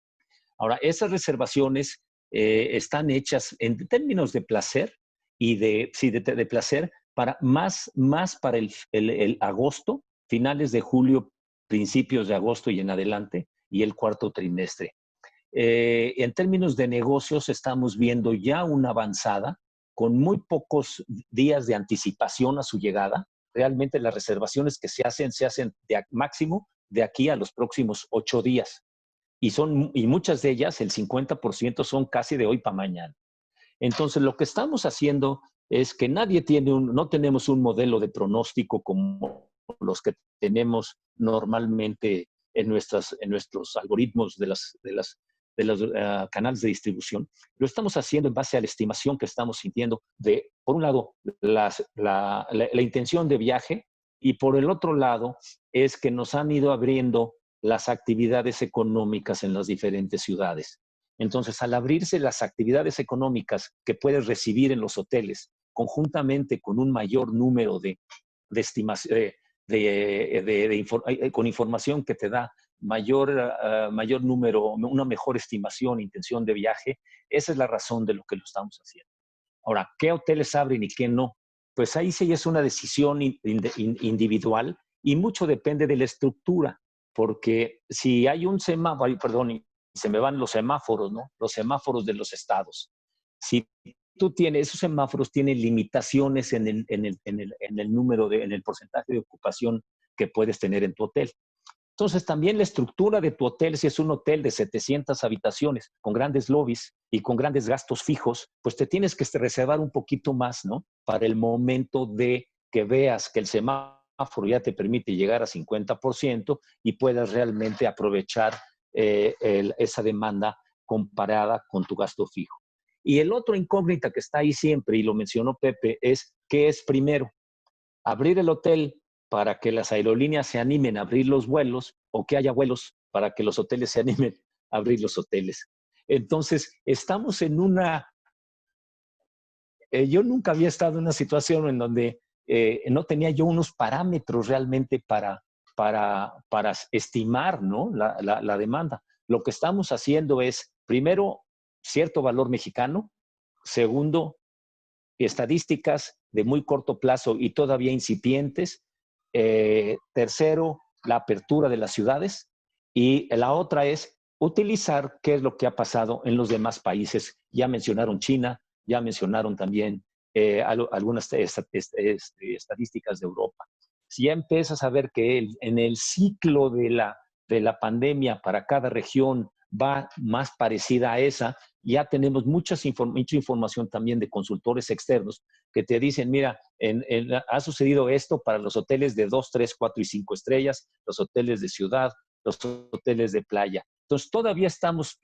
Ahora, esas reservaciones están hechas en términos de placer y de placer para más para el agosto, finales de julio, principios de agosto y en adelante, y el cuarto trimestre. En términos de negocios, estamos viendo ya una avanzada con muy pocos días de anticipación a su llegada. Realmente las reservaciones que se hacen máximo de aquí a los próximos 8 días. Y muchas de ellas, el 50%, son casi de hoy para mañana. Entonces, lo que estamos haciendo es que no tenemos un modelo de pronóstico como los que tenemos normalmente en nuestros algoritmos de los canales de distribución. Lo estamos haciendo en base a la estimación que estamos sintiendo de, por un lado, la intención de viaje, y por el otro lado es que nos han ido abriendo las actividades económicas en las diferentes ciudades. Entonces, al abrirse las actividades económicas que puedes recibir en los hoteles, conjuntamente con un mayor número con información que te da mayor número, una mejor estimación, intención de viaje, esa es la razón de lo que lo estamos haciendo. Ahora, ¿qué hoteles abren y qué no? Pues ahí sí es una decisión individual y mucho depende de la estructura, porque si hay un semáforo, perdón, se me van los semáforos, ¿no? Los semáforos de los estados. Si tú tienes, esos semáforos tienen limitaciones en el número, en el porcentaje de ocupación que puedes tener en tu hotel. Entonces, también la estructura de tu hotel, si es un hotel de 700 habitaciones, con grandes lobbies y con grandes gastos fijos, pues te tienes que reservar un poquito más, ¿no? Para el momento de que veas que el semáforo ya te permite llegar a 50% y puedas realmente aprovechar esa demanda comparada con tu gasto fijo. Y el otro incógnita que está ahí siempre, y lo mencionó Pepe, es ¿qué es primero? ¿Abrir el hotel para que las aerolíneas se animen a abrir los vuelos, o que haya vuelos para que los hoteles se animen a abrir los hoteles? Entonces, estamos en yo nunca había estado en una situación en donde no tenía yo unos parámetros realmente para estimar, ¿no? la demanda. Lo que estamos haciendo es, primero, cierto valor mexicano. Segundo, estadísticas de muy corto plazo y todavía incipientes. Tercero, la apertura de las ciudades. Y la otra es utilizar qué es lo que ha pasado en los demás países. Ya mencionaron China, ya mencionaron también algunas estadísticas de Europa. Si ya empiezas a ver que en el ciclo de la pandemia para cada región va más parecida a esa, ya tenemos mucha información también de consultores externos que te dicen, mira, ha sucedido esto para los hoteles de 2, 3, 4 y 5 estrellas, los hoteles de ciudad, los hoteles de playa. Entonces, todavía estamos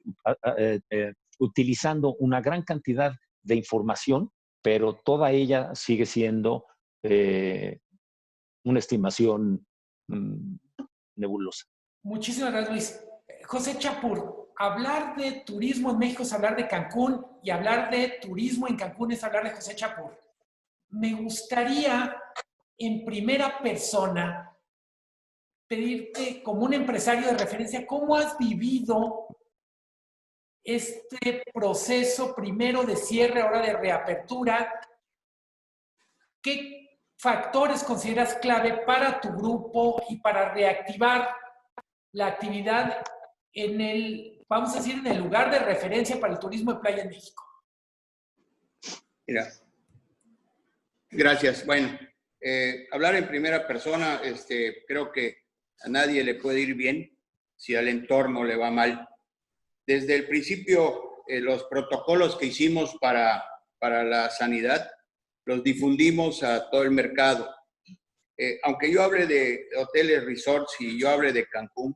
utilizando una gran cantidad de información, pero toda ella sigue siendo una estimación nebulosa. Muchísimas gracias, Luis. José Chapur, hablar de turismo en México es hablar de Cancún, y hablar de turismo en Cancún es hablar de José Chapur. Me gustaría, en primera persona, pedirte, como un empresario de referencia, ¿cómo has vivido este proceso primero de cierre, ahora de reapertura? ¿Qué factores consideras clave para tu grupo y para reactivar la actividad en vamos a decir, en el lugar de referencia para el turismo de playa en México? Mira, gracias. Bueno, hablar en primera persona, creo que a nadie le puede ir bien si al entorno le va mal. Desde el principio, los protocolos que hicimos para la sanidad, los difundimos a todo el mercado. Aunque yo hable de hoteles, resorts y yo hable de Cancún,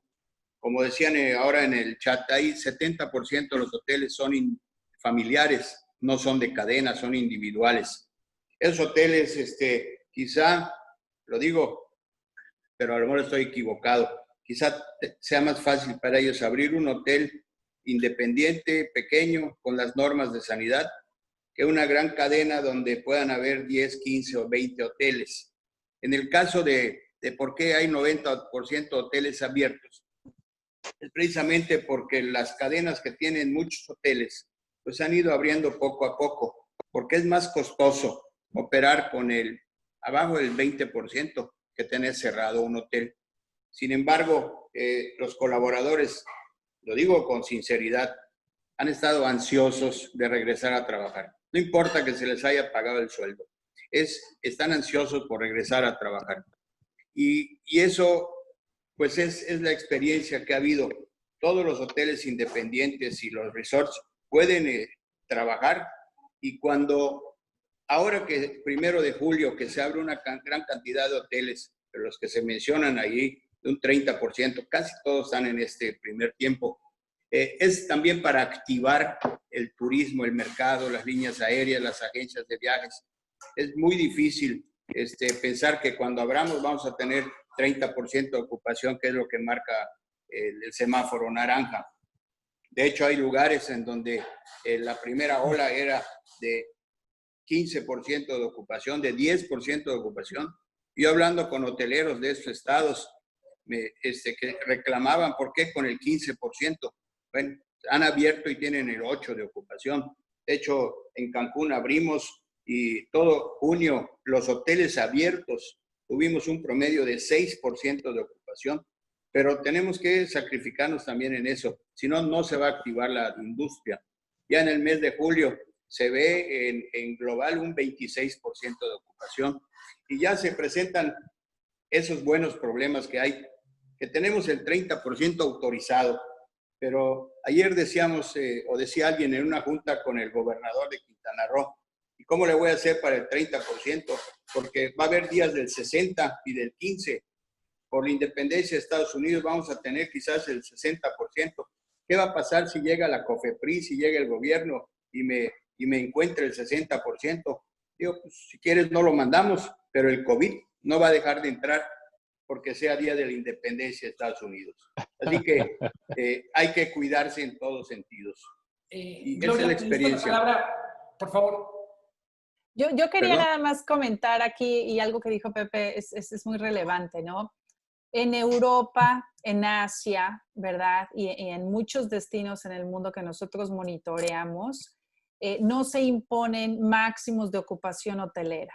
como decían ahora en el chat, hay 70% de los hoteles son familiares, no son de cadena, son individuales. Esos hoteles, quizá, lo digo, pero a lo mejor estoy equivocado, quizá sea más fácil para ellos abrir un hotel independiente, pequeño, con las normas de sanidad, que una gran cadena donde puedan haber 10, 15 o 20 hoteles. En el caso de por qué hay 90% de hoteles abiertos, es precisamente porque las cadenas que tienen muchos hoteles pues han ido abriendo poco a poco, porque es más costoso operar con abajo del 20% que tener cerrado un hotel. Sin embargo, los colaboradores, lo digo con sinceridad, han estado ansiosos de regresar a trabajar. No importa que se les haya pagado el sueldo, están ansiosos por regresar a trabajar. Y eso, pues es la experiencia que ha habido. Todos los hoteles independientes y los resorts pueden trabajar, y ahora que 1 de julio, que se abre una gran cantidad de hoteles, de los que se mencionan ahí, de un 30%, casi todos están en este primer tiempo. Es también para activar el turismo, el mercado, las líneas aéreas, las agencias de viajes. Es muy difícil pensar que cuando abramos vamos a tener 30% de ocupación, que es lo que marca el semáforo naranja. De hecho, hay lugares en donde la primera ola era de 15% de ocupación, de 10% de ocupación. Yo hablando con hoteleros de estos estados, que reclamaban por qué con el 15%. Bueno, han abierto y tienen el 8% de ocupación. De hecho, en Cancún abrimos y todo junio los hoteles abiertos tuvimos un promedio de 6% de ocupación, pero tenemos que sacrificarnos también en eso, si no, no se va a activar la industria. Ya en el mes de julio se ve en global un 26% de ocupación y ya se presentan esos buenos problemas que hay, que tenemos el 30% autorizado, pero ayer decíamos, o decía alguien en una junta con el gobernador de Quintana Roo, ¿y cómo le voy a hacer para el 30%? Porque va a haber días del 60 y del 15%. Por la independencia de Estados Unidos vamos a tener quizás el 60%. ¿Qué va a pasar si llega la COFEPRIS, si llega el gobierno y me encuentra el 60%? Digo, pues, si quieres no lo mandamos, pero el COVID no va a dejar de entrar porque sea día de la independencia de Estados Unidos. Así que hay que cuidarse en todos sentidos. Y Gloria, esa es la experiencia. La palabra, por favor. Yo quería nada más comentar aquí, y algo que dijo Pepe es muy relevante, ¿no? En Europa, en Asia, ¿verdad? Y en muchos destinos en el mundo que nosotros monitoreamos, no se imponen máximos de ocupación hotelera.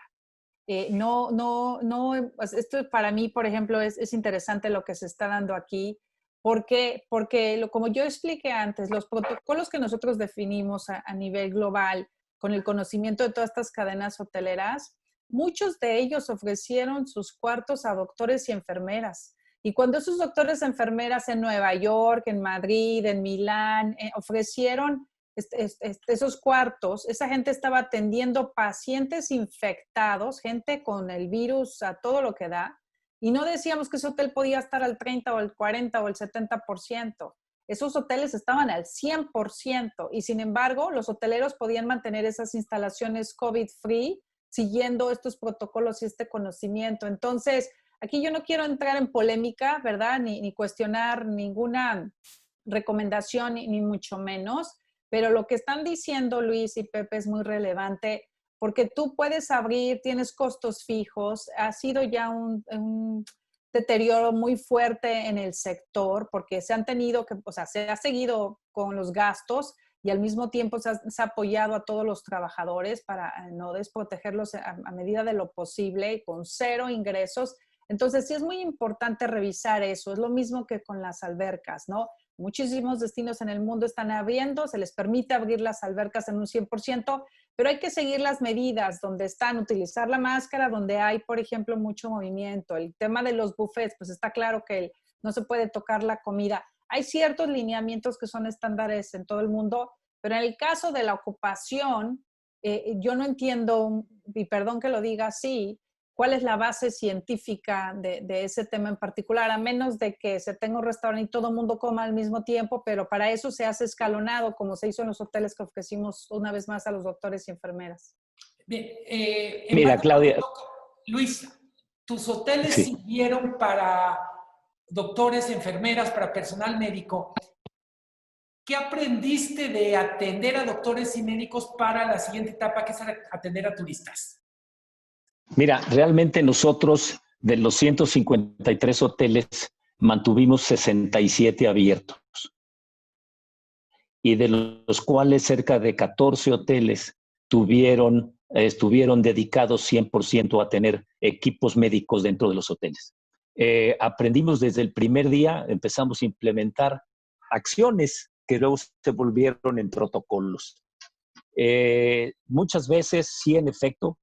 Esto para mí, por ejemplo, es interesante lo que se está dando aquí. ¿Por qué? Porque como yo expliqué antes, los protocolos que nosotros definimos a nivel global, con el conocimiento de todas estas cadenas hoteleras, muchos de ellos ofrecieron sus cuartos a doctores y enfermeras. Y cuando esos doctores y enfermeras en Nueva York, en Madrid, en Milán, ofrecieron esos cuartos, esa gente estaba atendiendo pacientes infectados, gente con el virus a todo lo que da, y no decíamos que ese hotel podía estar al 30 o al 40 o al 70%. Esos hoteles estaban al 100%, y sin embargo, los hoteleros podían mantener esas instalaciones COVID-free siguiendo estos protocolos y este conocimiento. Entonces, aquí yo no quiero entrar en polémica, ¿verdad? Ni cuestionar ninguna recomendación, ni mucho menos, pero lo que están diciendo Luis y Pepe es muy relevante, porque tú puedes abrir, tienes costos fijos, ha sido ya un deterioro muy fuerte en el sector, porque se han tenido que, o sea, se ha seguido con los gastos y al mismo tiempo se ha apoyado a todos los trabajadores para no desprotegerlos a medida de lo posible y con cero ingresos. Entonces sí es muy importante revisar eso. Es lo mismo que con las albercas, ¿no? Muchísimos destinos en el mundo están abriendo, se les permite abrir las albercas en un 100%, pero hay que seguir las medidas donde están, utilizar la máscara, donde hay, por ejemplo, mucho movimiento. El tema de los buffets, pues está claro que no se puede tocar la comida. Hay ciertos lineamientos que son estándares en todo el mundo, pero en el caso de la ocupación, yo no entiendo, y perdón que lo diga así, cuál es la base científica de ese tema en particular, a menos de que se tenga un restaurante y todo el mundo coma al mismo tiempo, pero para eso se hace escalonado, como se hizo en los hoteles que ofrecimos una vez más a los doctores y enfermeras. Bien, mira, Claudia. Luis, tus hoteles sirvieron para doctores, enfermeras, para personal médico. ¿Qué aprendiste de atender a doctores y médicos para la siguiente etapa, que es atender a turistas? Mira, realmente nosotros de los 153 hoteles mantuvimos 67 abiertos. y de los cuales cerca de 14 hoteles estuvieron dedicados 100% a tener equipos médicos dentro de los hoteles. Aprendimos desde el primer día, empezamos a implementar acciones que luego se volvieron en protocolos. Muchas veces, sí, en efecto,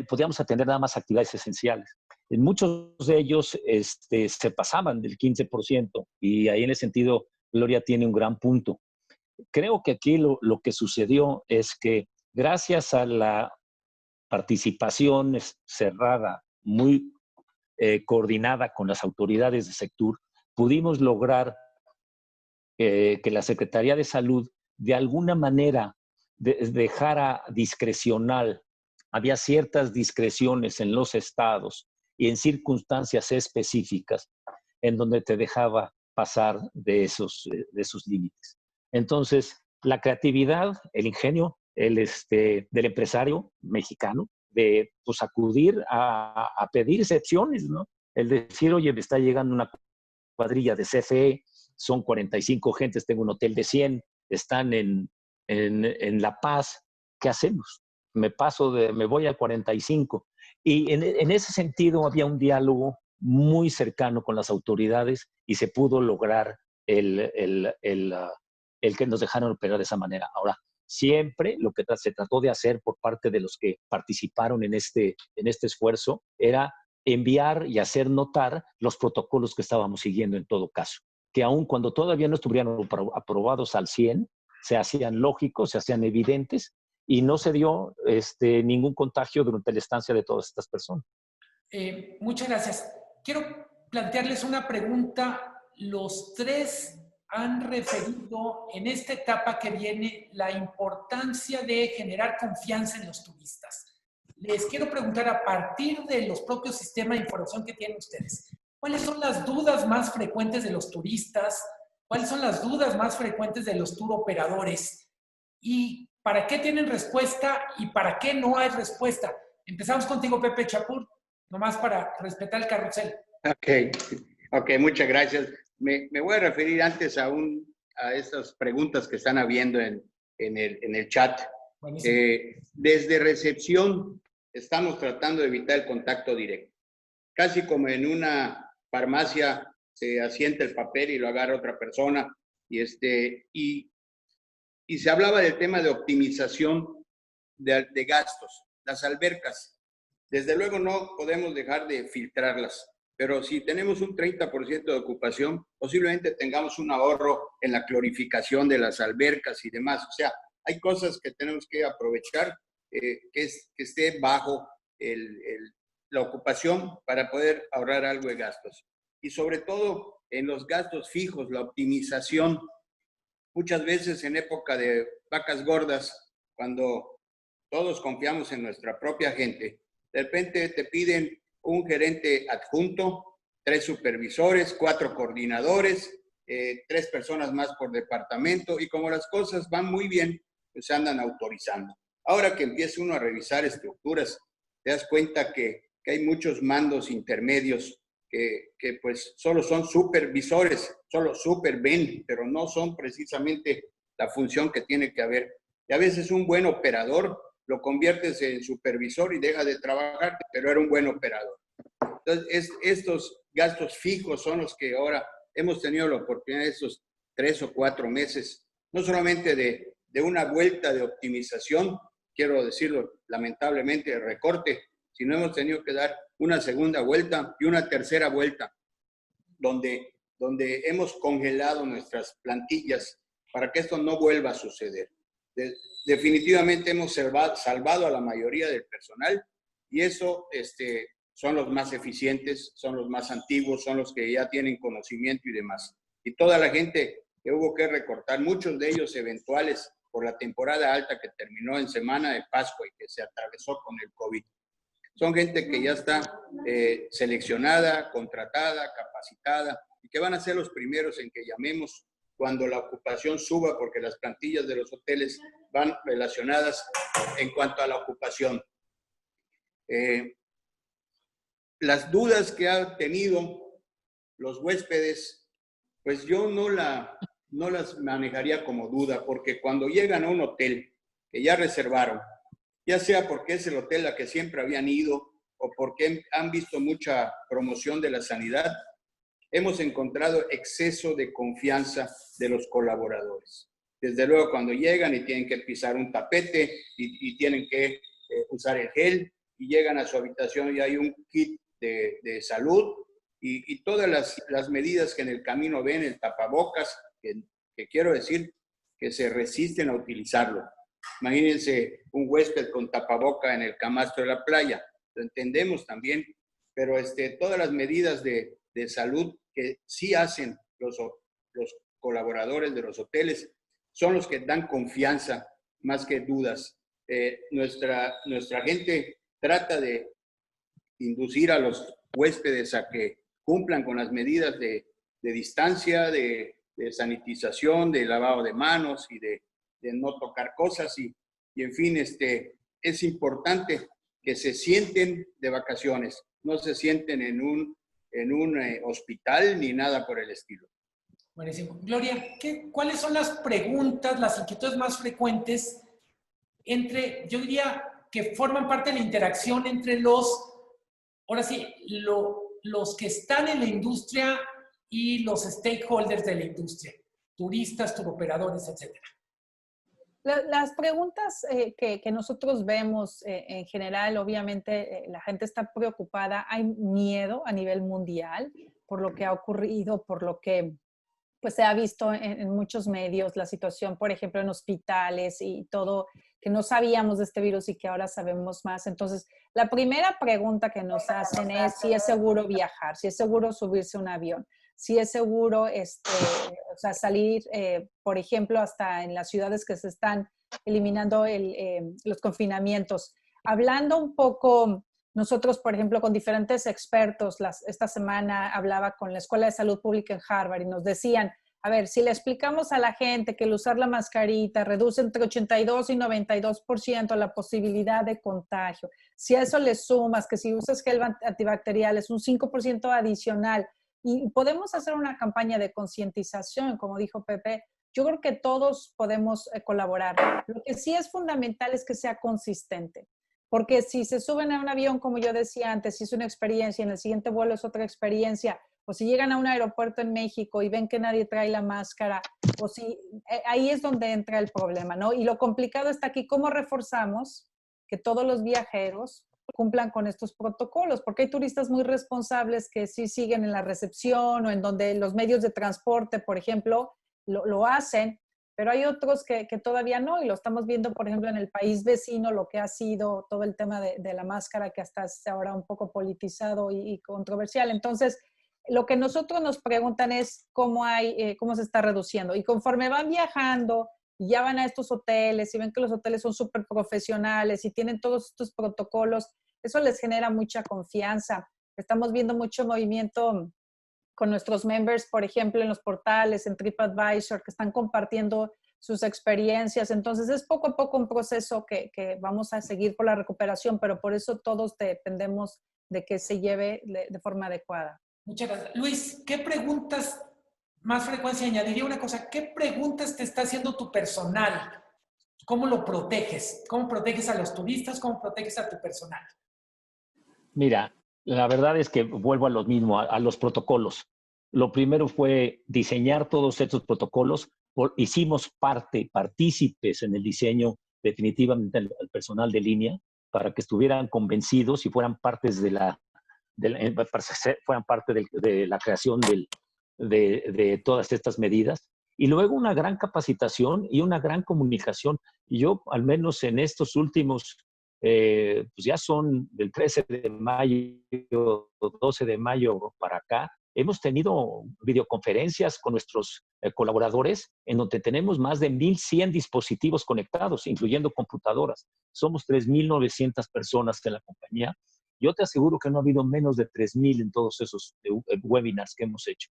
podíamos atender nada más actividades esenciales. En muchos de ellos se pasaban del 15%, y ahí en ese sentido Gloria tiene un gran punto. Creo que aquí lo que sucedió es que gracias a la participación cerrada, muy coordinada con las autoridades del sector, pudimos lograr que la Secretaría de Salud de alguna manera dejara discrecional. Había ciertas discreciones en los estados y en circunstancias específicas en donde te dejaba pasar de esos límites. Entonces, la creatividad, el ingenio del empresario mexicano, de pues, acudir a pedir excepciones, ¿no? El decir, oye, me está llegando una cuadrilla de CFE, son 45 gentes, tengo un hotel de 100, están en La Paz, ¿qué hacemos? Me voy a 45. Y en ese sentido había un diálogo muy cercano con las autoridades y se pudo lograr el que nos dejaron operar de esa manera. Ahora, siempre lo que se trató de hacer por parte de los que participaron en este esfuerzo era enviar y hacer notar los protocolos que estábamos siguiendo en todo caso, que aun cuando todavía no estuvieran aprobados al 100, se hacían lógicos, se hacían evidentes, y no se dio ningún contagio durante la estancia de todas estas personas. Muchas gracias. Quiero plantearles una pregunta. Los tres han referido en esta etapa que viene la importancia de generar confianza en los turistas. Les quiero preguntar, a partir de los propios sistemas de información que tienen ustedes, ¿cuáles son las dudas más frecuentes de los turistas? ¿Cuáles son las dudas más frecuentes de los tour operadores? ¿Y para qué tienen respuesta y para qué no hay respuesta? Empezamos contigo, Pepe Chapur, nomás para respetar el carrusel. Ok, muchas gracias. Me voy a referir antes a estas preguntas que están habiendo en el chat. Desde recepción estamos tratando de evitar el contacto directo. Casi como en una farmacia se asienta el papel y lo agarra otra persona. Y se hablaba del tema de optimización de gastos. Las albercas, desde luego no podemos dejar de filtrarlas, pero si tenemos un 30% de ocupación, posiblemente tengamos un ahorro en la clorificación de las albercas y demás. O sea, hay cosas que tenemos que aprovechar, que esté bajo la ocupación para poder ahorrar algo de gastos. Y sobre todo en los gastos fijos, la optimización. Muchas veces en época de vacas gordas, cuando todos confiamos en nuestra propia gente, de repente te piden un gerente adjunto, 3 supervisores, 4 coordinadores, 3 personas más por departamento, y como las cosas van muy bien, pues se andan autorizando. Ahora que empieza uno a revisar estructuras, te das cuenta que hay muchos mandos intermedios que pues solo son supervisores, solo ven, pero no son precisamente la función que tiene que haber. Y a veces un buen operador lo conviertes en supervisor y deja de trabajar, pero era un buen operador. Entonces, estos gastos fijos son los que ahora hemos tenido la oportunidad de estos 3 o 4 meses, no solamente de una vuelta de optimización, quiero decirlo lamentablemente, de recorte, sino hemos tenido que dar una segunda vuelta y una tercera vuelta, donde hemos congelado nuestras plantillas para que esto no vuelva a suceder. Definitivamente hemos salvado a la mayoría del personal, y eso son los más eficientes, son los más antiguos, son los que ya tienen conocimiento y demás. Y toda la gente que hubo que recortar, muchos de ellos eventuales por la temporada alta que terminó en semana de Pascua y que se atravesó con el COVID. Son gente que ya está seleccionada, contratada, capacitada, y que van a ser los primeros en que llamemos cuando la ocupación suba, porque las plantillas de los hoteles van relacionadas en cuanto a la ocupación. Las dudas que han tenido los huéspedes, pues yo no la no las manejaría como duda, porque cuando llegan a un hotel que ya reservaron, ya sea porque es el hotel a que siempre habían ido o porque han visto mucha promoción de la sanidad, hemos encontrado exceso de confianza de los colaboradores. Desde luego, cuando llegan y tienen que pisar un tapete y tienen que usar el gel y llegan a su habitación y hay un kit de salud y todas las medidas que en el camino ven, el tapabocas, que quiero decir que se resisten a utilizarlo. Imagínense un huésped con tapaboca en el camastro de la playa. Lo entendemos también, pero todas las medidas de salud que sí hacen los colaboradores de los hoteles son los que dan confianza más que dudas. Nuestra gente trata de inducir a los huéspedes a que cumplan con las medidas de distancia, de sanitización, de lavado de manos y de no tocar cosas y en fin, es importante que se sienten de vacaciones, no se sienten en un hospital ni nada por el estilo. Buenísimo. Gloria, ¿cuáles son las preguntas, las inquietudes más frecuentes yo diría, que forman parte de la interacción entre ahora sí, los que están en la industria y los stakeholders de la industria, turistas, turoperadores, etcétera? Las preguntas que nosotros vemos en general, obviamente la gente está preocupada, hay miedo a nivel mundial por lo que ha ocurrido, por lo que pues se ha visto en muchos medios, la situación, por ejemplo, en hospitales y todo, que no sabíamos de este virus y que ahora sabemos más. Entonces, la primera pregunta que nos hacen es si es seguro viajar, si es seguro subirse a un avión, si es seguro o sea, salir, por ejemplo, hasta en las ciudades que se están eliminando los confinamientos. Hablando un poco, nosotros, por ejemplo, con diferentes expertos, esta semana hablaba con la Escuela de Salud Pública en Harvard y nos decían, a ver, si le explicamos a la gente que el usar la mascarita reduce entre 82 y 92% la posibilidad de contagio, si a eso le sumas que si usas gel antibacterial es un 5% adicional y podemos hacer una campaña de concientización, como dijo Pepe, yo creo que todos podemos colaborar. Lo que sí es fundamental es que sea consistente. Porque si se suben a un avión, como yo decía antes, si es una experiencia, en el siguiente vuelo es otra experiencia, o si llegan a un aeropuerto en México y ven que nadie trae la máscara, o si ahí es donde entra el problema, ¿no? Y lo complicado está aquí, ¿cómo reforzamos que todos los viajeros cumplan con estos protocolos? Porque hay turistas muy responsables que sí siguen en la recepción o en donde los medios de transporte, por ejemplo, lo hacen, pero hay otros que todavía no, y lo estamos viendo, por ejemplo, en el país vecino, lo que ha sido todo el tema de la máscara, que hasta es ahora un poco politizado y controversial. Entonces, lo que nosotros nos preguntan es cómo se está reduciendo. Y conforme van viajando, y ya van a estos hoteles, y ven que los hoteles son súper profesionales y tienen todos estos protocolos, eso les genera mucha confianza. Estamos viendo mucho movimiento con nuestros members, por ejemplo, en los portales, en TripAdvisor, que están compartiendo sus experiencias. Entonces, es poco a poco un proceso que vamos a seguir por la recuperación, pero por eso todos dependemos de que se lleve de forma adecuada. Muchas gracias. Luis, ¿qué preguntas, más frecuencia, añadiría una cosa, qué preguntas te está haciendo tu personal? ¿Cómo lo proteges? ¿Cómo proteges a los turistas? ¿Cómo proteges a tu personal? Mira, la verdad es que vuelvo a lo mismo, a los protocolos. Lo primero fue diseñar todos estos protocolos. Hicimos partícipes en el diseño definitivamente al personal de línea para que estuvieran convencidos y fueran partes de la creación de todas estas medidas. Y luego una gran capacitación y una gran comunicación. Y yo, al menos en estos últimos pues ya son del 13 de mayo, 12 de mayo para acá, hemos tenido videoconferencias con nuestros colaboradores en donde tenemos más de 1,100 dispositivos conectados, incluyendo computadoras. Somos 3,900 personas en la compañía. Yo te aseguro que no ha habido menos de 3,000 en todos esos webinars que hemos hecho,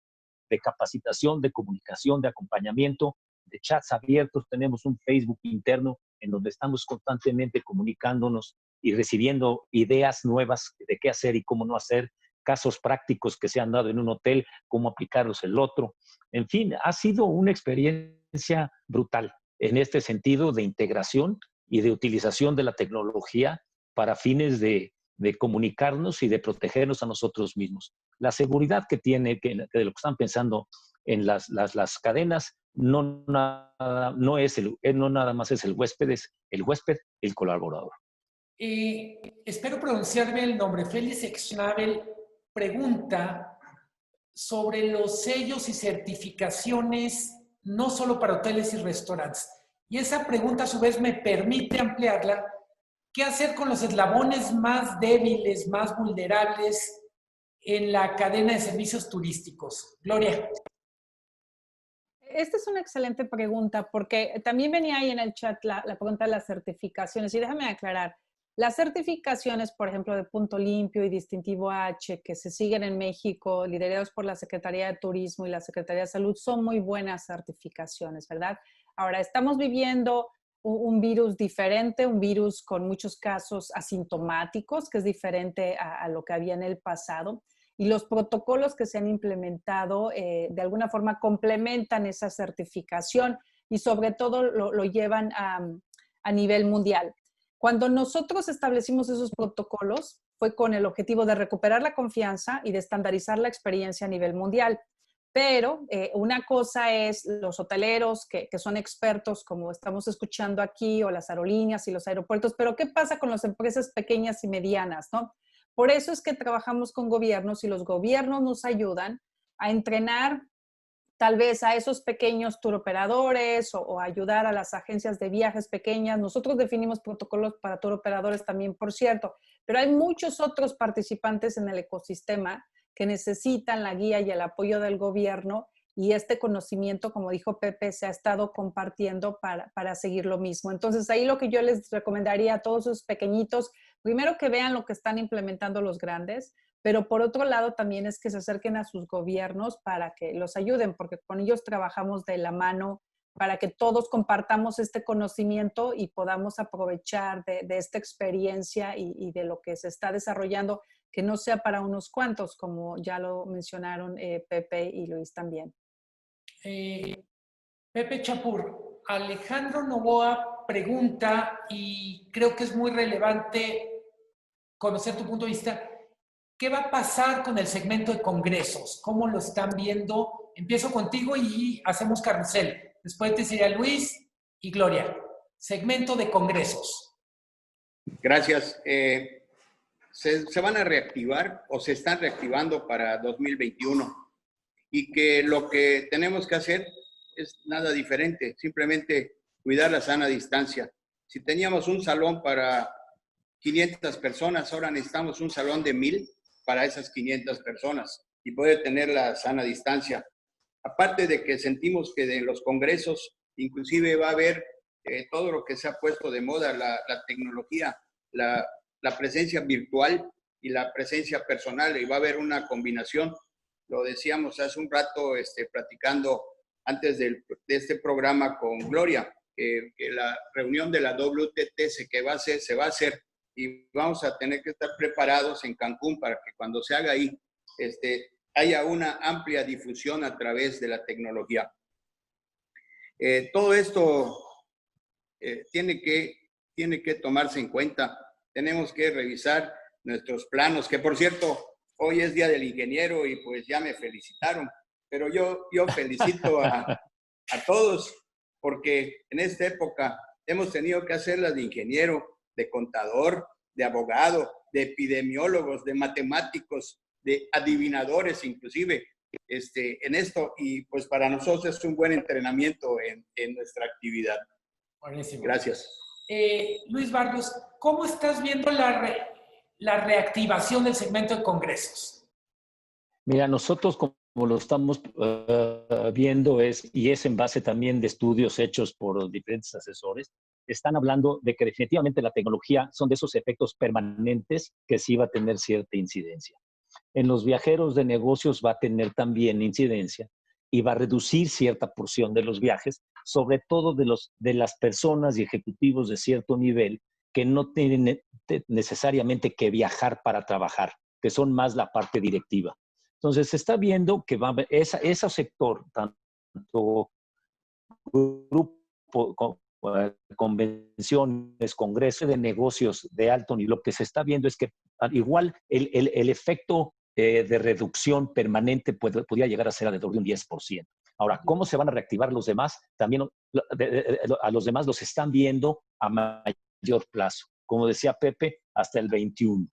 de capacitación, de comunicación, de acompañamiento, de chats abiertos. Tenemos un Facebook interno en donde estamos constantemente comunicándonos y recibiendo ideas nuevas de qué hacer y cómo no hacer. casos prácticos que se han dado en un hotel, cómo aplicarlos en el otro. En fin, ha sido una experiencia brutal en este sentido de integración y de utilización de la tecnología para fines de comunicarnos y de protegernos a nosotros mismos. La seguridad que tiene, que de lo que están pensando en las cadenas, no nada más es el huésped, es el huésped, el colaborador. Espero pronunciarme el nombre. Félix Schnabel pregunta sobre los sellos y certificaciones, no solo para hoteles y restaurantes. Y esa pregunta a su vez me permite ampliarla. ¿Qué hacer con los eslabones más débiles, más vulnerables en la cadena de servicios turísticos? Gloria. Esta es una excelente pregunta porque también venía ahí en el chat la pregunta de las certificaciones. Y déjame aclarar, las certificaciones, por ejemplo, de Punto Limpio y Distintivo H, que se siguen en México, liderados por la Secretaría de Turismo y la Secretaría de Salud, son muy buenas certificaciones, ¿verdad? Ahora, estamos viviendo un virus diferente, un virus con muchos casos asintomáticos, que es diferente a lo que había en el pasado. Y los protocolos que se han implementado de alguna forma complementan esa certificación y sobre todo lo llevan a nivel mundial. Cuando nosotros establecimos esos protocolos fue con el objetivo de recuperar la confianza y de estandarizar la experiencia a nivel mundial. Pero una cosa es los hoteleros que son expertos, como estamos escuchando aquí, o las aerolíneas y los aeropuertos, pero ¿qué pasa con las empresas pequeñas y medianas, no? Por eso es que trabajamos con gobiernos y los gobiernos nos ayudan a entrenar tal vez a esos pequeños tour operadores o ayudar a las agencias de viajes pequeñas. Nosotros definimos protocolos para tour operadores también, por cierto, pero hay muchos otros participantes en el ecosistema que necesitan la guía y el apoyo del gobierno y este conocimiento, como dijo Pepe, se ha estado compartiendo para seguir lo mismo. Entonces, ahí lo que yo les recomendaría a todos esos pequeñitos, primero que vean lo que están implementando los grandes, pero por otro lado también es que se acerquen a sus gobiernos para que los ayuden, porque con ellos trabajamos de la mano para que todos compartamos este conocimiento y podamos aprovechar de esta experiencia y de lo que se está desarrollando, que no sea para unos cuantos, como ya lo mencionaron Pepe y Luis también. Pepe Chapur, Alejandro Novoa pregunta, y creo que es muy relevante conocer tu punto de vista, ¿qué va a pasar con el segmento de congresos? ¿Cómo lo están viendo? Empiezo contigo y hacemos carrusel. Después te sería Luis y Gloria. Segmento de congresos. Gracias. Se van a reactivar o se están reactivando para 2021 y que lo que tenemos que hacer es nada diferente, simplemente cuidar la sana distancia. Si teníamos un salón para 500 personas, ahora necesitamos un salón de 1000 para esas 500 personas y poder tener la sana distancia. Aparte de que sentimos que de los congresos inclusive va a haber todo lo que se ha puesto de moda, la tecnología, la presencia virtual y la presencia personal, y va a haber una combinación. Lo decíamos hace un rato platicando antes de este programa con Gloria, que la reunión de la WTT se va a hacer y vamos a tener que estar preparados en Cancún para que cuando se haga ahí haya una amplia difusión a través de la tecnología. Todo esto tiene que tomarse en cuenta. Tenemos que revisar nuestros planos, que por cierto, hoy es Día del Ingeniero y pues ya me felicitaron, pero yo felicito a todos porque en esta época hemos tenido que hacerlas de ingeniero, de contador, de abogado, de epidemiólogos, de matemáticos, de adivinadores inclusive en esto, y pues para nosotros es un buen entrenamiento en nuestra actividad. Buenísimo. Gracias. Luis Barrios, ¿cómo estás viendo la reactivación del segmento de congresos? Mira, nosotros como lo estamos viendo y es en base también de estudios hechos por diferentes asesores, están hablando de que definitivamente la tecnología son de esos efectos permanentes que sí va a tener cierta incidencia. En los viajeros de negocios va a tener también incidencia y va a reducir cierta porción de los viajes, sobre todo de las personas y ejecutivos de cierto nivel que no tienen necesariamente que viajar para trabajar. que son más la parte directiva. Entonces, se está viendo que va ese sector, tanto grupo, convenciones, congresos de negocios de alto nivel, lo que se está viendo es que igual el efecto de reducción permanente podría llegar a ser alrededor de un 10%. Ahora, ¿cómo se van a reactivar los demás? También a los demás los están viendo a mayor plazo. Como decía Pepe, hasta el 21.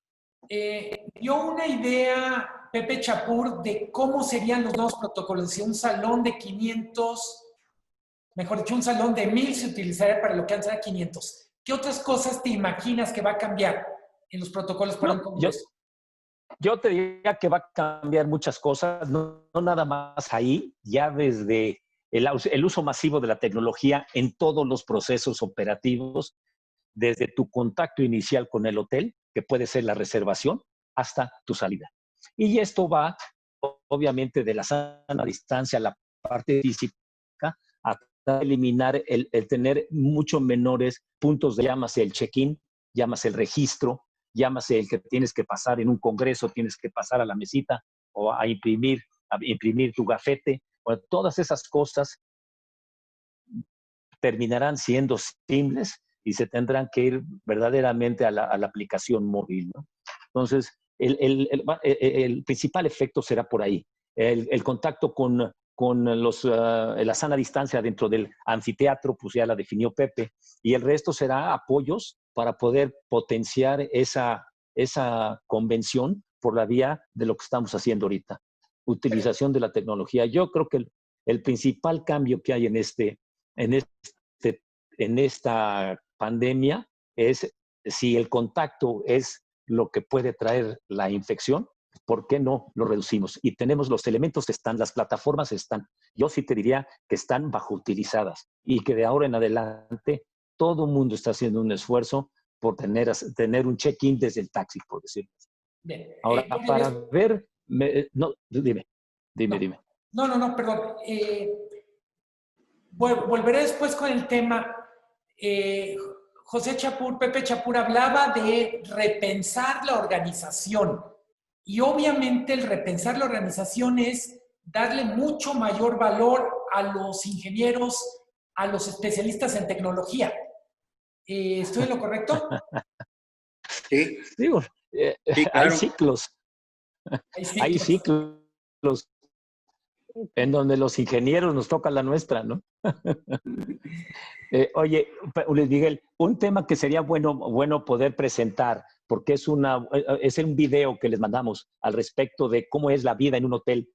Dio una idea, Pepe Chapur, de cómo serían los nuevos protocolos. Si un salón de 500, mejor dicho, un salón de 1000 se utilizaría para lo que antes era 500. ¿Qué otras cosas te imaginas que va a cambiar en los protocolos para un congreso? Yo te diría que va a cambiar muchas cosas, no nada más ahí, ya desde el uso masivo de la tecnología en todos los procesos operativos, desde tu contacto inicial con el hotel, que puede ser la reservación, hasta tu salida. Y esto va, obviamente, de la sana distancia, la parte física, hasta eliminar el tener mucho menores puntos de, llámase el check-in, llámase el registro, llámase el que tienes que pasar en un congreso, tienes que pasar a la mesita o a imprimir tu gafete. Bueno, todas esas cosas terminarán siendo simples y se tendrán que ir verdaderamente a la aplicación móvil, ¿no? Entonces, el principal efecto será por ahí. El contacto con la sana distancia dentro del anfiteatro, pues ya la definió Pepe, y el resto será apoyos para poder potenciar esa convención por la vía de lo que estamos haciendo ahorita. Utilización de la tecnología. Yo creo que el principal cambio que hay en esta pandemia es si el contacto es lo que puede traer la infección, ¿por qué no lo reducimos? Y tenemos los elementos que están, las plataformas están. Yo sí te diría que están bajo utilizadas y que de ahora en adelante todo el mundo está haciendo un esfuerzo por tener un check-in desde el taxi, por decirlo así. Bien. Ahora, para ver... no, dime. No, perdón. Volveré después con el tema. Pepe Chapur hablaba de repensar la organización. Y obviamente el repensar la organización es darle mucho mayor valor a los ingenieros, a los especialistas en tecnología. ¿Estoy en lo correcto? Sí. Digo, sí, claro. Hay ciclos en donde los ingenieros nos toca la nuestra, ¿no? Oye, Luis Miguel, un tema que sería bueno poder presentar, porque es un video que les mandamos al respecto de cómo es la vida en un hotel,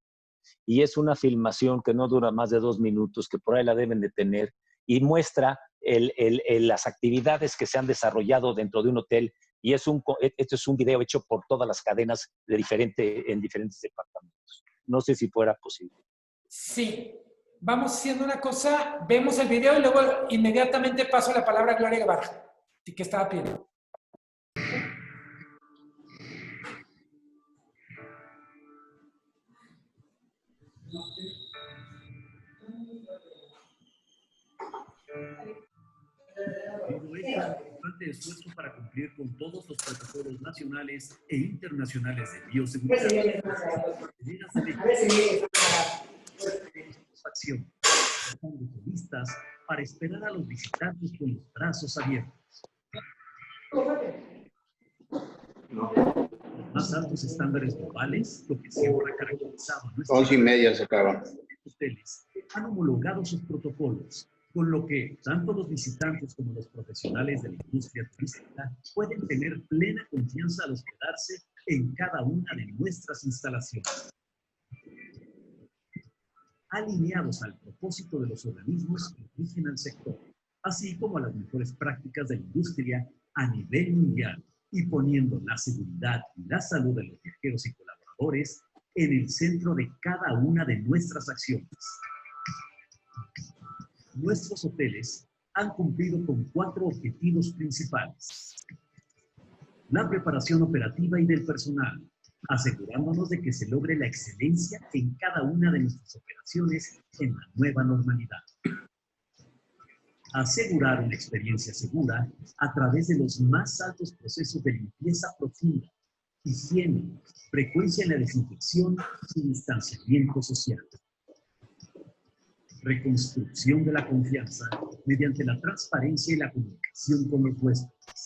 y es una filmación que no dura más de 2 minutos, que por ahí la deben de tener, y muestra las actividades que se han desarrollado dentro de un hotel, y esto es un video hecho por todas las cadenas en diferentes departamentos. No sé si fuera posible. Sí. Vamos haciendo una cosa, vemos el video y luego inmediatamente paso la palabra a Gloria Guevara, que estaba pidiendo. Importante esfuerzo para cumplir con todos los protocolos nacionales e internacionales de bioseguridad. Satisfacción. Estamos listas para esperar a los visitantes con los brazos abiertos. Los más altos estándares globales, lo que siempre ha caracterizado a nuestros 11:30 se acaba. Hoteles, han homologado sus protocolos, con lo que tanto los visitantes como los profesionales de la industria turística pueden tener plena confianza al hospedarse en cada una de nuestras instalaciones. Alineados al propósito de los organismos que rigen al sector, así como a las mejores prácticas de la industria a nivel mundial, y poniendo la seguridad y la salud de los viajeros y colaboradores en el centro de cada una de nuestras acciones. Nuestros hoteles han cumplido con 4 objetivos principales. La preparación operativa y del personal, asegurándonos de que se logre la excelencia en cada una de nuestras operaciones en la nueva normalidad. Asegurar una experiencia segura a través de los más altos procesos de limpieza profunda, higiene, frecuencia en la desinfección y distanciamiento social. Reconstrucción de la confianza mediante la transparencia y la comunicación con los huéspedes.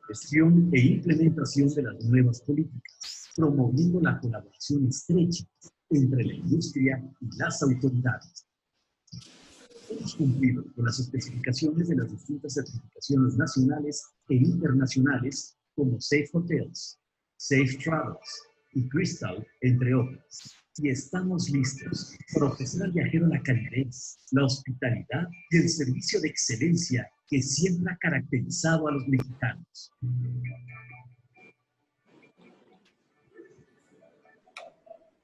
Gestión e implementación de las nuevas políticas, promoviendo la colaboración estrecha entre la industria y las autoridades. Hemos cumplido con las especificaciones de las distintas certificaciones nacionales e internacionales como Safe Hotels, Safe Travels y Crystal, entre otras. Y estamos listos para ofrecer al viajero la calidez, la hospitalidad y el servicio de excelencia que siempre ha caracterizado a los mexicanos.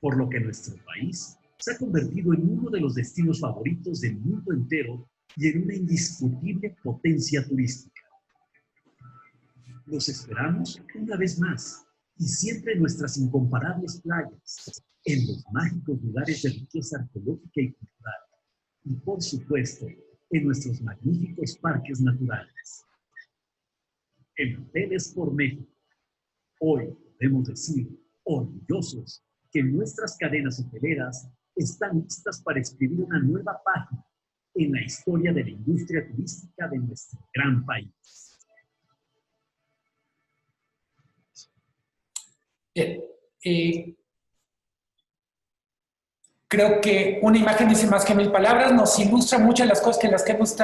Por lo que nuestro país se ha convertido en uno de los destinos favoritos del mundo entero y en una indiscutible potencia turística. Los esperamos una vez más y siempre en nuestras incomparables playas, en los mágicos lugares de riqueza arqueológica y cultural y, por supuesto, en nuestros magníficos parques naturales. En Hoteles por México, hoy podemos decir, orgullosos, que nuestras cadenas hoteleras están listas para escribir una nueva página en la historia de la industria turística de nuestro gran país. Bien. Creo que una imagen dice más que 1000 palabras, nos ilustra muchas de las cosas que las que hemos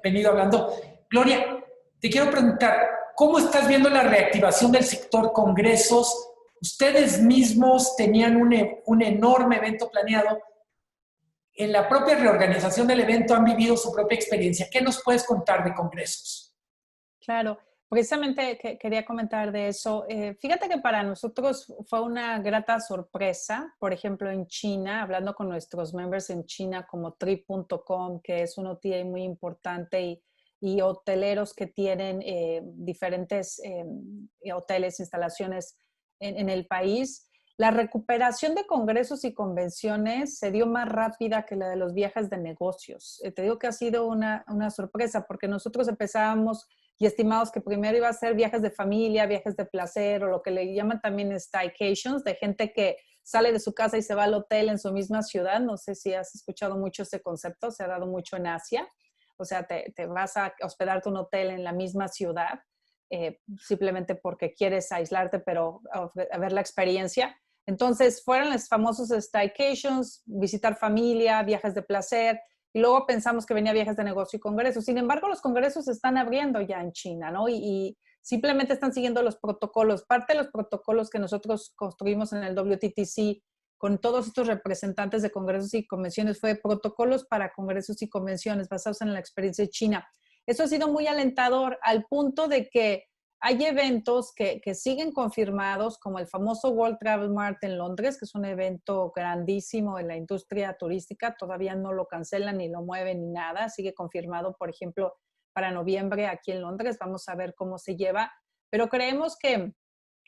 venido hablando. Gloria, te quiero preguntar, ¿cómo estás viendo la reactivación del sector congresos? Ustedes mismos tenían un enorme evento planeado. En la propia reorganización del evento han vivido su propia experiencia. ¿Qué nos puedes contar de congresos? Claro. Precisamente quería comentar de eso. Fíjate que para nosotros fue una grata sorpresa, por ejemplo, en China, hablando con nuestros members en China como Trip.com, que es un OTA muy importante, y hoteleros que tienen diferentes hoteles, instalaciones en el país. La recuperación de congresos y convenciones se dio más rápida que la de los viajes de negocios. Te digo que ha sido una sorpresa porque nosotros empezábamos y estimamos que primero iba a ser viajes de familia, viajes de placer o lo que le llaman también staycations, de gente que sale de su casa y se va al hotel en su misma ciudad. No sé si has escuchado mucho ese concepto, se ha dado mucho en Asia. O sea, te vas a hospedarte un hotel en la misma ciudad simplemente porque quieres aislarte, pero a ver la experiencia. Entonces, fueron los famosos staycations, visitar familia, viajes de placer. Y luego pensamos que venía viajes de negocio y congresos. Sin embargo, los congresos se están abriendo ya en China, ¿no? Y simplemente están siguiendo los protocolos. Parte de los protocolos que nosotros construimos en el WTTC con todos estos representantes de congresos y convenciones fue protocolos para congresos y convenciones basados en la experiencia de China. Eso ha sido muy alentador al punto de que hay eventos que siguen confirmados, como el famoso World Travel Mart en Londres, que es un evento grandísimo en la industria turística. Todavía no lo cancelan ni lo mueven ni nada. Sigue confirmado, por ejemplo, para noviembre aquí en Londres. Vamos a ver cómo se lleva. Pero creemos que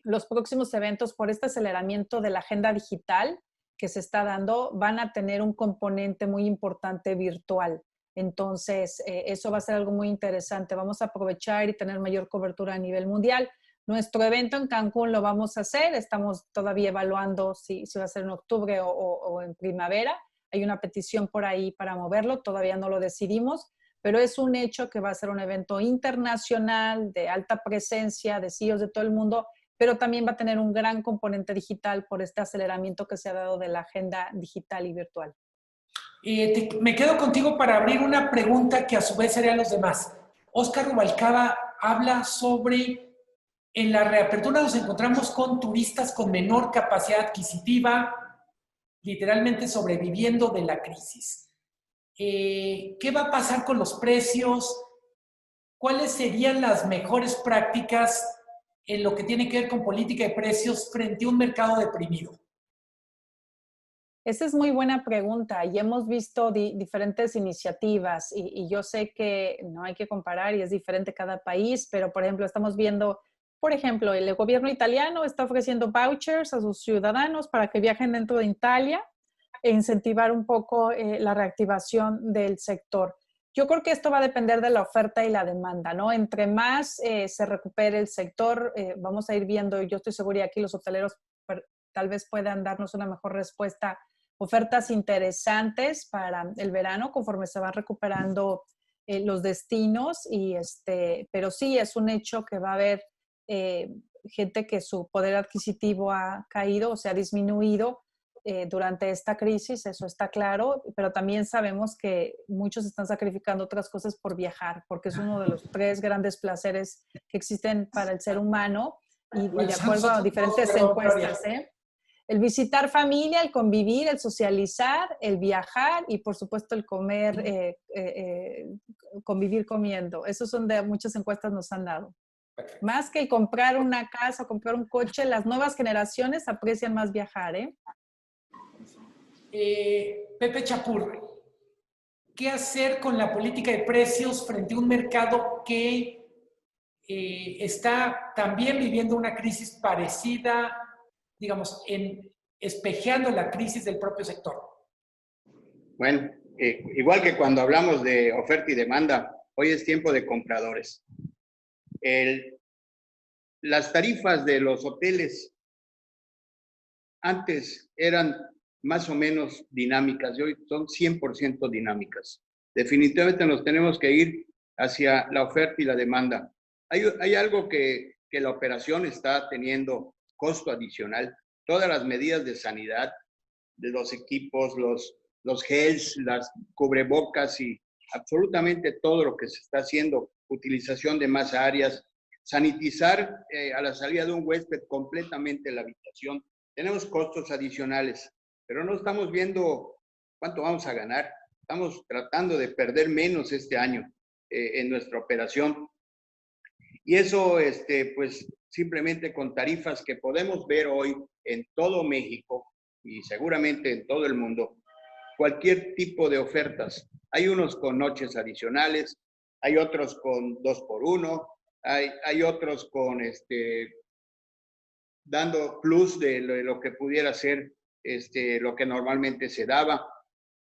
los próximos eventos, por este aceleramiento de la agenda digital que se está dando, van a tener un componente muy importante virtual. Entonces, eso va a ser algo muy interesante. Vamos a aprovechar y tener mayor cobertura a nivel mundial. Nuestro evento en Cancún lo vamos a hacer. Estamos todavía evaluando si va a ser en octubre o en primavera. Hay una petición por ahí para moverlo. Todavía no lo decidimos, pero es un hecho que va a ser un evento internacional de alta presencia de CEOs de todo el mundo, pero también va a tener un gran componente digital por este aceleramiento que se ha dado de la agenda digital y virtual. Me quedo contigo para abrir una pregunta que a su vez sería a los demás. Óscar Rubalcaba habla sobre, en la reapertura nos encontramos con turistas con menor capacidad adquisitiva, literalmente sobreviviendo de la crisis. ¿Qué va a pasar con los precios? ¿Cuáles serían las mejores prácticas en lo que tiene que ver con política de precios frente a un mercado deprimido? Esa es muy buena pregunta y hemos visto diferentes iniciativas y yo sé que no hay que comparar y es diferente cada país, pero por ejemplo estamos viendo, por ejemplo, el gobierno italiano está ofreciendo vouchers a sus ciudadanos para que viajen dentro de Italia e incentivar un poco la reactivación del sector. Yo creo que esto va a depender de la oferta y la demanda, ¿no? Entre más se recupere el sector, vamos a ir viendo, yo estoy segura, y aquí los hoteleros tal vez puedan darnos una mejor respuesta, ofertas interesantes para el verano conforme se van recuperando los destinos, pero sí es un hecho que va a haber gente que su poder adquisitivo ha caído o se ha disminuido durante esta crisis, eso está claro, pero también sabemos que muchos están sacrificando otras cosas por viajar, porque es uno de los 3 grandes placeres que existen para el ser humano y de acuerdo a diferentes encuestas, el visitar familia, el convivir, el socializar, el viajar y por supuesto el comer, convivir comiendo. Esos son de muchas encuestas nos han dado. Perfecto. Más que el comprar una casa, comprar un coche, las nuevas generaciones aprecian más viajar, Pepe Chapur, ¿qué hacer con la política de precios frente a un mercado que está también viviendo una crisis parecida, digamos, espejeando la crisis del propio sector? Bueno, igual que cuando hablamos de oferta y demanda, hoy es tiempo de compradores. Las tarifas de los hoteles antes eran más o menos dinámicas y hoy son 100% dinámicas. Definitivamente nos tenemos que ir hacia la oferta y la demanda. Hay algo que la operación está teniendo costo adicional. Todas las medidas de sanidad, de los equipos, los gels, las cubrebocas y absolutamente todo lo que se está haciendo, utilización de más áreas, sanitizar a la salida de un huésped completamente la habitación. Tenemos costos adicionales, pero no estamos viendo cuánto vamos a ganar. Estamos tratando de perder menos este año en nuestra operación. Y eso, pues, simplemente con tarifas que podemos ver hoy en todo México y seguramente en todo el mundo, cualquier tipo de ofertas. Hay unos con noches adicionales, hay otros con 2x1, hay otros con dando plus de lo que pudiera ser lo que normalmente se daba,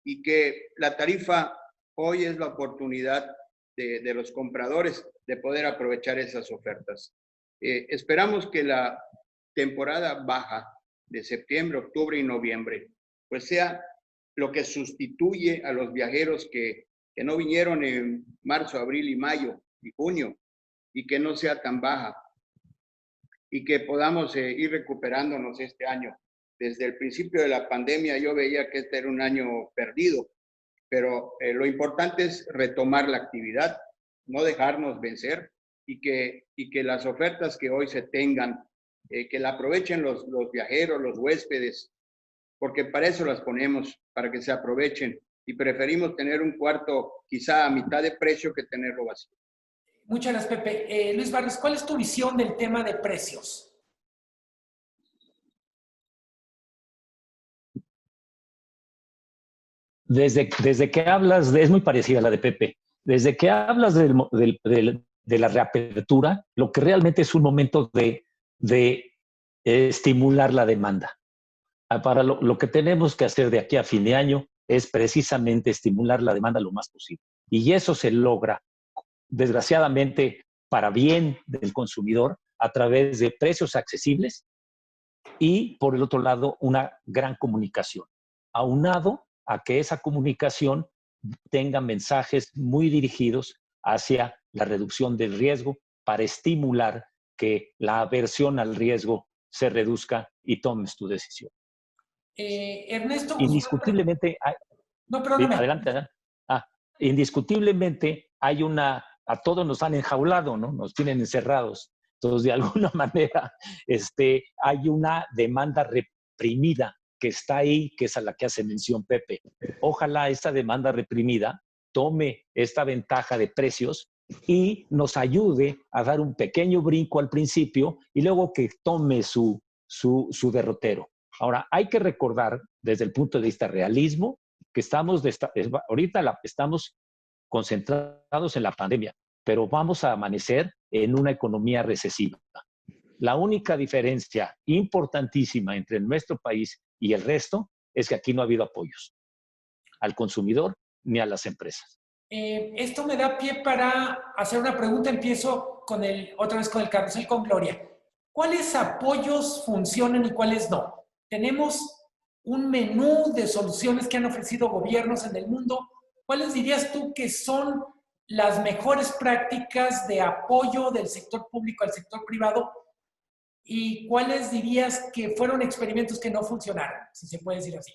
y que la tarifa hoy es la oportunidad de los compradores de poder aprovechar esas ofertas. Esperamos que la temporada baja de septiembre, octubre y noviembre pues sea lo que sustituye a los viajeros que no vinieron en marzo, abril y mayo y junio, y que no sea tan baja, y que podamos ir recuperándonos este año. Desde el principio de la pandemia yo veía que este era un año perdido, pero lo importante es retomar la actividad, no dejarnos vencer, y que las ofertas que hoy se tengan, que la aprovechen los viajeros, los huéspedes, porque para eso las ponemos, para que se aprovechen, y preferimos tener un cuarto quizá a mitad de precio que tenerlo vacío. Muchas gracias, Pepe. Luis Barrios, ¿cuál es tu visión del tema de precios? Desde que hablas, es muy parecida a la de Pepe, desde que hablas de la reapertura, lo que realmente es un momento de estimular la demanda. Para lo que tenemos que hacer de aquí a fin de año es precisamente estimular la demanda lo más posible. Y eso se logra, desgraciadamente, para bien del consumidor, a través de precios accesibles y, por el otro lado, una gran comunicación, aunado a que esa comunicación tenga mensajes muy dirigidos hacia la reducción del riesgo para estimular que la aversión al riesgo se reduzca y tomes tu decisión. Ernesto, indiscutiblemente hay, no, perdóname. Adelante. Indiscutiblemente hay a todos nos han enjaulado, ¿no? Nos tienen encerrados. Entonces, de alguna manera, hay una demanda reprimida que está ahí, que es a la que hace mención Pepe. Ojalá esta demanda reprimida tome esta ventaja de precios y nos ayude a dar un pequeño brinco al principio y luego que tome su derrotero. Ahora, hay que recordar desde el punto de vista realismo que ahorita estamos concentrados en la pandemia, pero vamos a amanecer en una economía recesiva. La única diferencia importantísima entre nuestro país y el resto es que aquí no ha habido apoyos al consumidor ni a las empresas. Esto me da pie para hacer una pregunta. Empiezo otra vez con el carrusel con Gloria. ¿Cuáles apoyos funcionan y cuáles no? Tenemos un menú de soluciones que han ofrecido gobiernos en el mundo. ¿Cuáles dirías tú que son las mejores prácticas de apoyo del sector público al sector privado? ¿Y cuáles dirías que fueron experimentos que no funcionaron, si se puede decir así?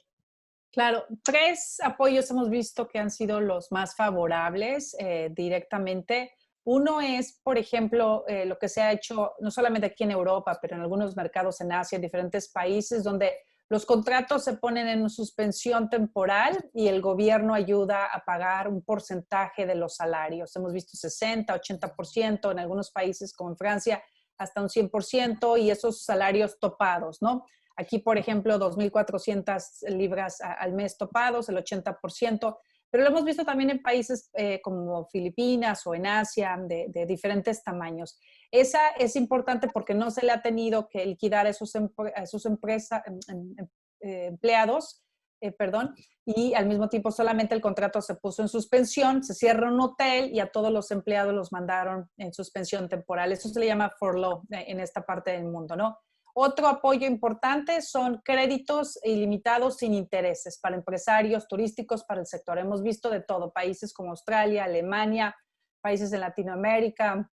Claro, 3 apoyos hemos visto que han sido los más favorables directamente. Uno es, por ejemplo, lo que se ha hecho no solamente aquí en Europa, pero en algunos mercados en Asia, en diferentes países, donde los contratos se ponen en suspensión temporal y el gobierno ayuda a pagar un porcentaje de los salarios. Hemos visto 60, 80%, en algunos países como en Francia, hasta un 100%, y esos salarios topados, ¿no? Aquí, por ejemplo, 2.400 libras al mes topados, el 80%, pero lo hemos visto también en países como Filipinas o en Asia, de diferentes tamaños. Esa es importante porque no se le ha tenido que liquidar a esos empleados, y al mismo tiempo solamente el contrato se puso en suspensión, se cierra un hotel y a todos los empleados los mandaron en suspensión temporal. Eso se le llama furlough en esta parte del mundo, ¿no? Otro apoyo importante son créditos ilimitados sin intereses para empresarios turísticos, para el sector. Hemos visto de todo, países como Australia, Alemania, países en Latinoamérica,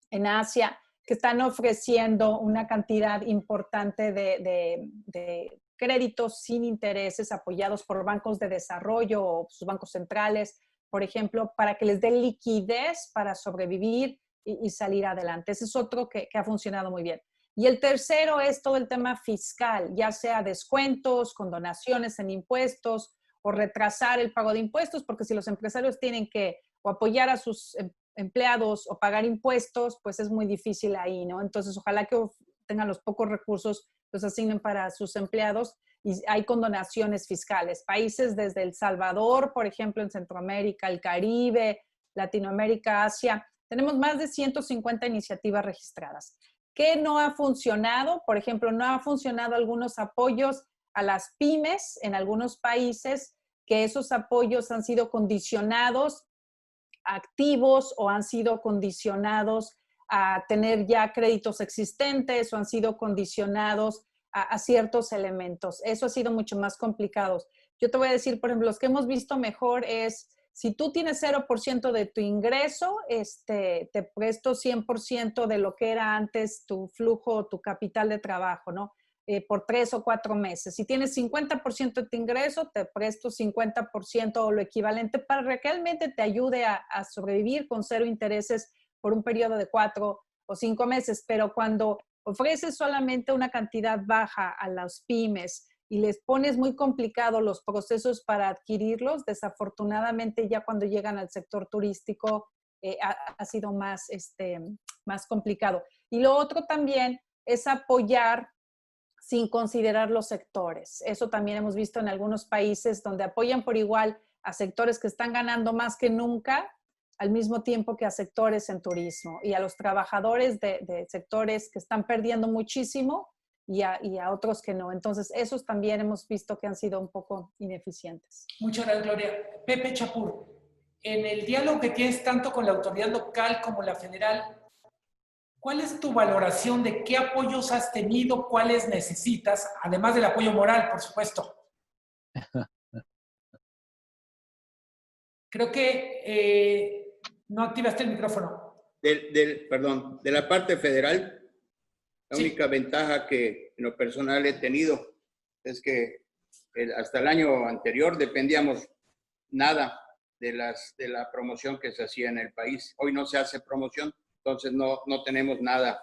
en Asia, que están ofreciendo una cantidad importante de créditos sin intereses apoyados por bancos de desarrollo o sus bancos centrales, por ejemplo, para que les dé liquidez para sobrevivir y salir adelante. Ese es otro que ha funcionado muy bien. Y el tercero es todo el tema fiscal, ya sea descuentos, condonaciones en impuestos o retrasar el pago de impuestos, porque si los empresarios tienen que o apoyar a sus empleados o pagar impuestos, pues es muy difícil ahí, ¿no? Entonces, ojalá que tengan los pocos recursos, los asignen para sus empleados, y hay condonaciones fiscales. Países desde El Salvador, por ejemplo, en Centroamérica, el Caribe, Latinoamérica, Asia, tenemos más de 150 iniciativas registradas. ¿Qué no ha funcionado? Por ejemplo, no ha funcionado algunos apoyos a las pymes en algunos países, que esos apoyos han sido condicionados activos o han sido condicionados a tener ya créditos existentes o han sido condicionados a ciertos elementos. Eso ha sido mucho más complicado. Yo te voy a decir, por ejemplo, los que hemos visto mejor es, si tú tienes 0% de tu ingreso, te presto 100% de lo que era antes tu flujo, tu capital de trabajo, ¿no? Por 3 o 4 meses. Si tienes 50% de tu ingreso, te presto 50% o lo equivalente para que realmente te ayude a sobrevivir con 0 intereses por un periodo de 4 o 5 meses. Pero cuando ofreces solamente una cantidad baja a las pymes y les pones muy complicado los procesos para adquirirlos, desafortunadamente ya cuando llegan al sector turístico ha sido más complicado. Y lo otro también es apoyar sin considerar los sectores. Eso también hemos visto en algunos países donde apoyan por igual a sectores que están ganando más que nunca, al mismo tiempo que a sectores en turismo y a los trabajadores de sectores que están perdiendo muchísimo y a otros que no. Entonces, esos también hemos visto que han sido un poco ineficientes. Muchas gracias, Gloria. Pepe Chapur, en el diálogo que tienes tanto con la autoridad local como la federal, ¿cuál es tu valoración de qué apoyos has tenido, cuáles necesitas, además del apoyo moral, por supuesto? Creo que no activaste el micrófono. Perdón, de la parte federal, la Sí. única ventaja que en lo personal he tenido es que hasta el año anterior dependíamos nada de la promoción que se hacía en el país. Hoy no se hace promoción, entonces no tenemos nada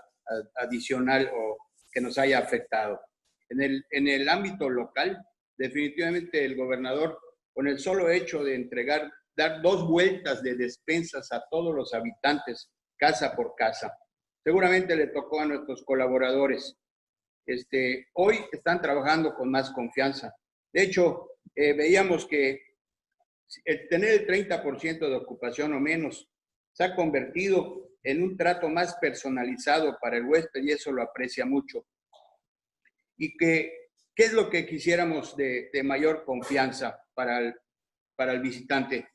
adicional o que nos haya afectado. En el ámbito local, definitivamente el gobernador, con el solo hecho de dar 2 vueltas de despensas a todos los habitantes, casa por casa, seguramente le tocó a nuestros colaboradores. Hoy están trabajando con más confianza. De hecho, veíamos que el tener el 30% de ocupación o menos se ha convertido en un trato más personalizado para el huésped y eso lo aprecia mucho. Y ¿qué es lo que quisiéramos de mayor confianza para el visitante?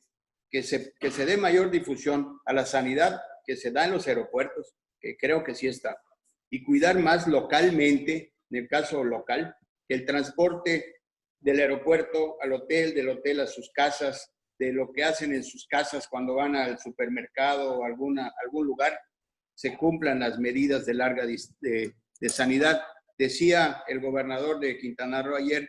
que se dé mayor difusión a la sanidad que se da en los aeropuertos, que creo que sí está, y cuidar más localmente, en el caso local, que el transporte del aeropuerto al hotel, del hotel a sus casas, de lo que hacen en sus casas cuando van al supermercado o algún lugar, se cumplan las medidas de larga de sanidad. Decía el gobernador de Quintana Roo ayer,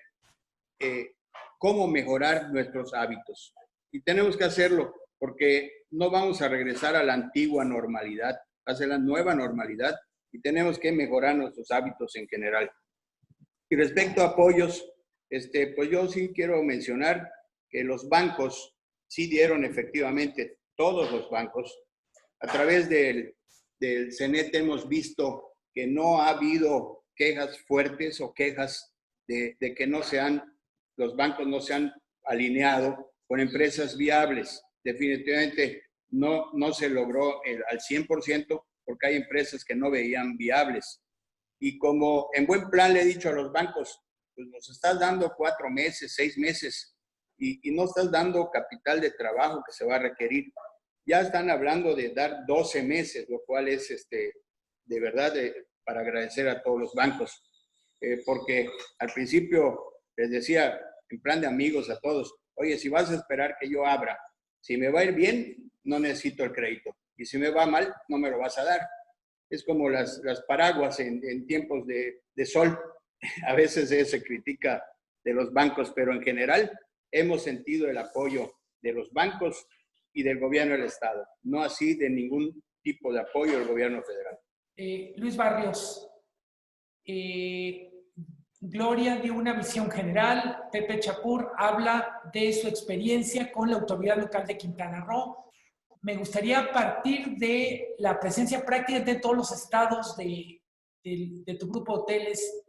cómo mejorar nuestros hábitos. Y tenemos que hacerlo, porque no vamos a regresar a la antigua normalidad, va a ser la nueva normalidad, y tenemos que mejorar nuestros hábitos en general. Y respecto a apoyos, pues yo sí quiero mencionar que los bancos sí dieron efectivamente, todos los bancos, a través del CENET hemos visto que no ha habido quejas fuertes o quejas de que los bancos no se han alineado con empresas viables. Definitivamente no se logró al 100% porque hay empresas que no veían viables. Y como en buen plan le he dicho a los bancos, pues nos estás dando 4 meses, 6 meses y no estás dando capital de trabajo que se va a requerir. Ya están hablando de dar 12 meses, lo cual es de verdad para agradecer a todos los bancos. Porque al principio les decía, en plan de amigos a todos, oye, si vas a esperar que yo abra, si me va a ir bien, no necesito el crédito. Y si me va mal, no me lo vas a dar. Es como las paraguas en tiempos de sol. A veces se critica de los bancos, pero en general hemos sentido el apoyo de los bancos y del gobierno del Estado. No así de ningún tipo de apoyo del gobierno federal. Luis Barrios, Gloria dio una visión general, Pepe Chapur habla de su experiencia con la autoridad local de Quintana Roo. Me gustaría partir de la presencia práctica de todos los estados de tu grupo de hoteles.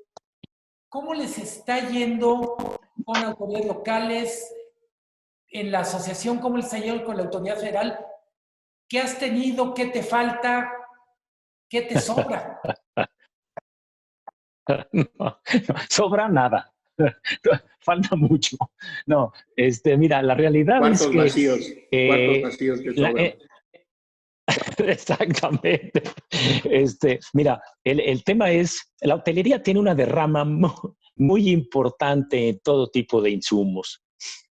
¿Cómo les está yendo con autoridades locales en la asociación? ¿Cómo les está yendo con la autoridad federal? ¿Qué has tenido? ¿Qué te falta? ¿Qué te sobra? No, sobra nada. Falta mucho. No, mira, la realidad es que... ¿Cuántos vacíos te sobran? Exactamente. Mira, el tema es, la hotelería tiene una derrama muy importante en todo tipo de insumos.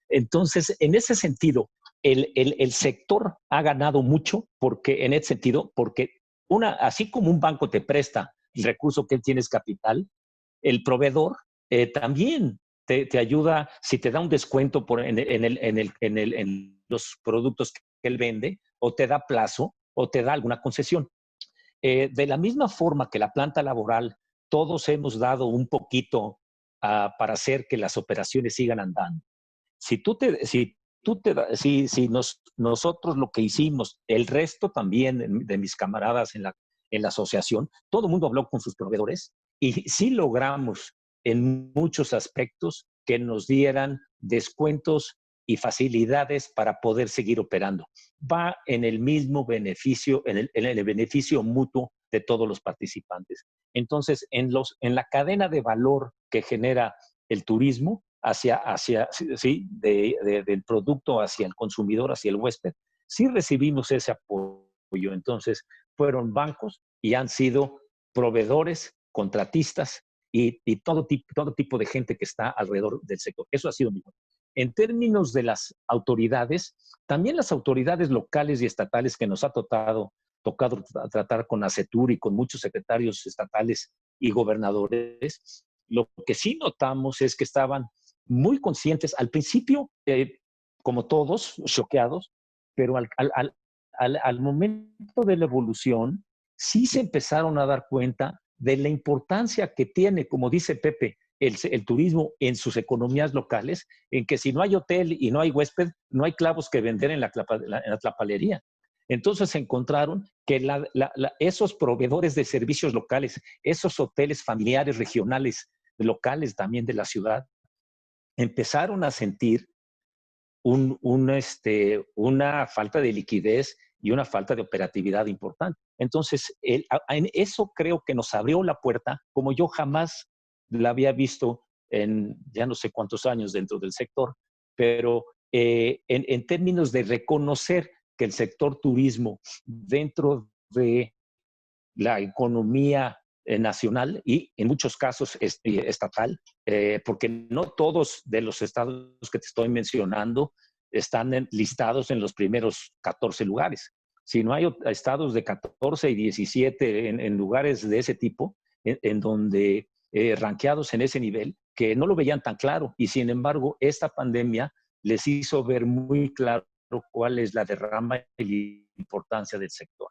Entonces, en ese sentido, el sector ha ganado mucho porque, en ese sentido, porque así como un banco te presta el recurso que él tiene es capital, el proveedor también te ayuda, si te da un descuento en los productos que él vende, o te da plazo, o te da alguna concesión. De la misma forma que la planta laboral, todos hemos dado un poquito para hacer que las operaciones sigan andando. Nosotros lo que hicimos, el resto también de mis camaradas en la asociación, todo el mundo habló con sus proveedores y sí logramos en muchos aspectos que nos dieran descuentos y facilidades para poder seguir operando. Va en el mismo beneficio, en el beneficio mutuo de todos los participantes. Entonces, en la cadena de valor que genera el turismo, del producto hacia el consumidor, hacia el huésped, sí recibimos ese apoyo. Entonces, fueron bancos y han sido proveedores, contratistas y todo tipo de gente que está alrededor del sector. Eso ha sido muy bueno. En términos de las autoridades, también las autoridades locales y estatales que nos ha tocado tratar con ASETUR y con muchos secretarios estatales y gobernadores, lo que sí notamos es que estaban muy conscientes, al principio, como todos, choqueados, pero al momento de la evolución, sí se empezaron a dar cuenta de la importancia que tiene, como dice Pepe, el turismo en sus economías locales, en que si no hay hotel y no hay huésped, no hay clavos que vender en la tlapalería. Entonces encontraron que esos proveedores de servicios locales, esos hoteles familiares, regionales, locales también de la ciudad, empezaron a sentir una falta de liquidez y una falta de operatividad importante. Entonces, en eso creo que nos abrió la puerta, como yo jamás la había visto en ya no sé cuántos años dentro del sector, pero en términos de reconocer que el sector turismo dentro de la economía nacional y en muchos casos estatal, porque no todos de los estados que te estoy mencionando están listados en los primeros 14 lugares. Si no hay estados de 14 y 17 en lugares de ese tipo, en donde rankeados en ese nivel, que no lo veían tan claro. Y sin embargo, esta pandemia les hizo ver muy claro cuál es la derrama y la importancia del sector.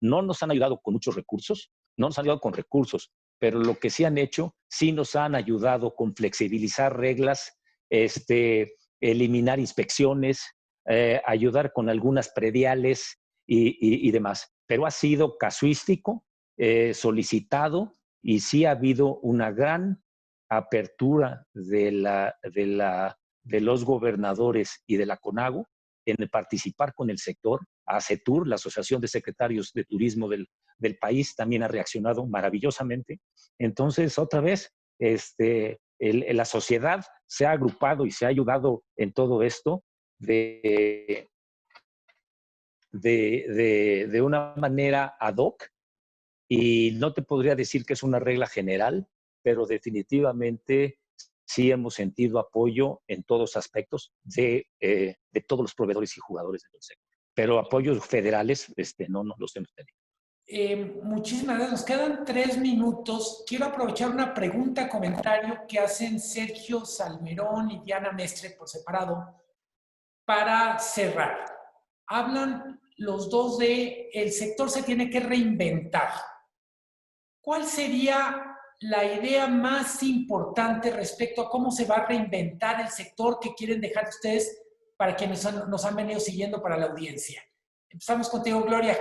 No nos han ayudado con muchos recursos, no nos han ayudado con recursos, pero lo que sí han hecho, sí nos han ayudado con flexibilizar reglas, eliminar inspecciones, ayudar con algunas prediales y demás. Pero ha sido casuístico, solicitado, y sí ha habido una gran apertura de los gobernadores y de la CONAGO en participar con el sector. ASETUR, la Asociación de Secretarios de Turismo del país, también ha reaccionado maravillosamente. Entonces, otra vez, la sociedad se ha agrupado y se ha ayudado en todo esto de una manera ad hoc, y no te podría decir que es una regla general, pero definitivamente sí hemos sentido apoyo en todos aspectos de todos los proveedores y jugadores del sector. Pero apoyos federales no los hemos tenido. Muchísimas gracias. Nos quedan 3 minutos. Quiero aprovechar una pregunta, comentario que hacen Sergio Salmerón y Diana Mestre por separado para cerrar. Hablan los dos de el sector se tiene que reinventar. ¿Cuál sería la idea más importante respecto a cómo se va a reinventar el sector que quieren dejar ustedes para quienes nos han venido siguiendo para la audiencia? Empezamos contigo, Gloria.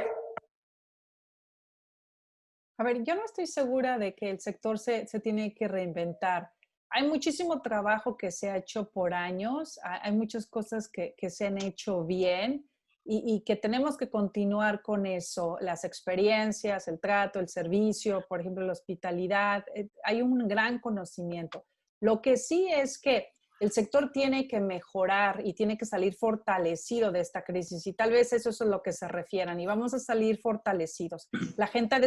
A ver, yo no estoy segura de que el sector se tiene que reinventar. Hay muchísimo trabajo que se ha hecho por años, hay muchas cosas que se han hecho bien y que tenemos que continuar con eso, las experiencias, el trato, el servicio, por ejemplo, la hospitalidad. Hay un gran conocimiento. Lo que sí es que el sector tiene que mejorar y tiene que salir fortalecido de esta crisis, y tal vez eso es a lo que se refieran, y vamos a salir fortalecidos. La agenda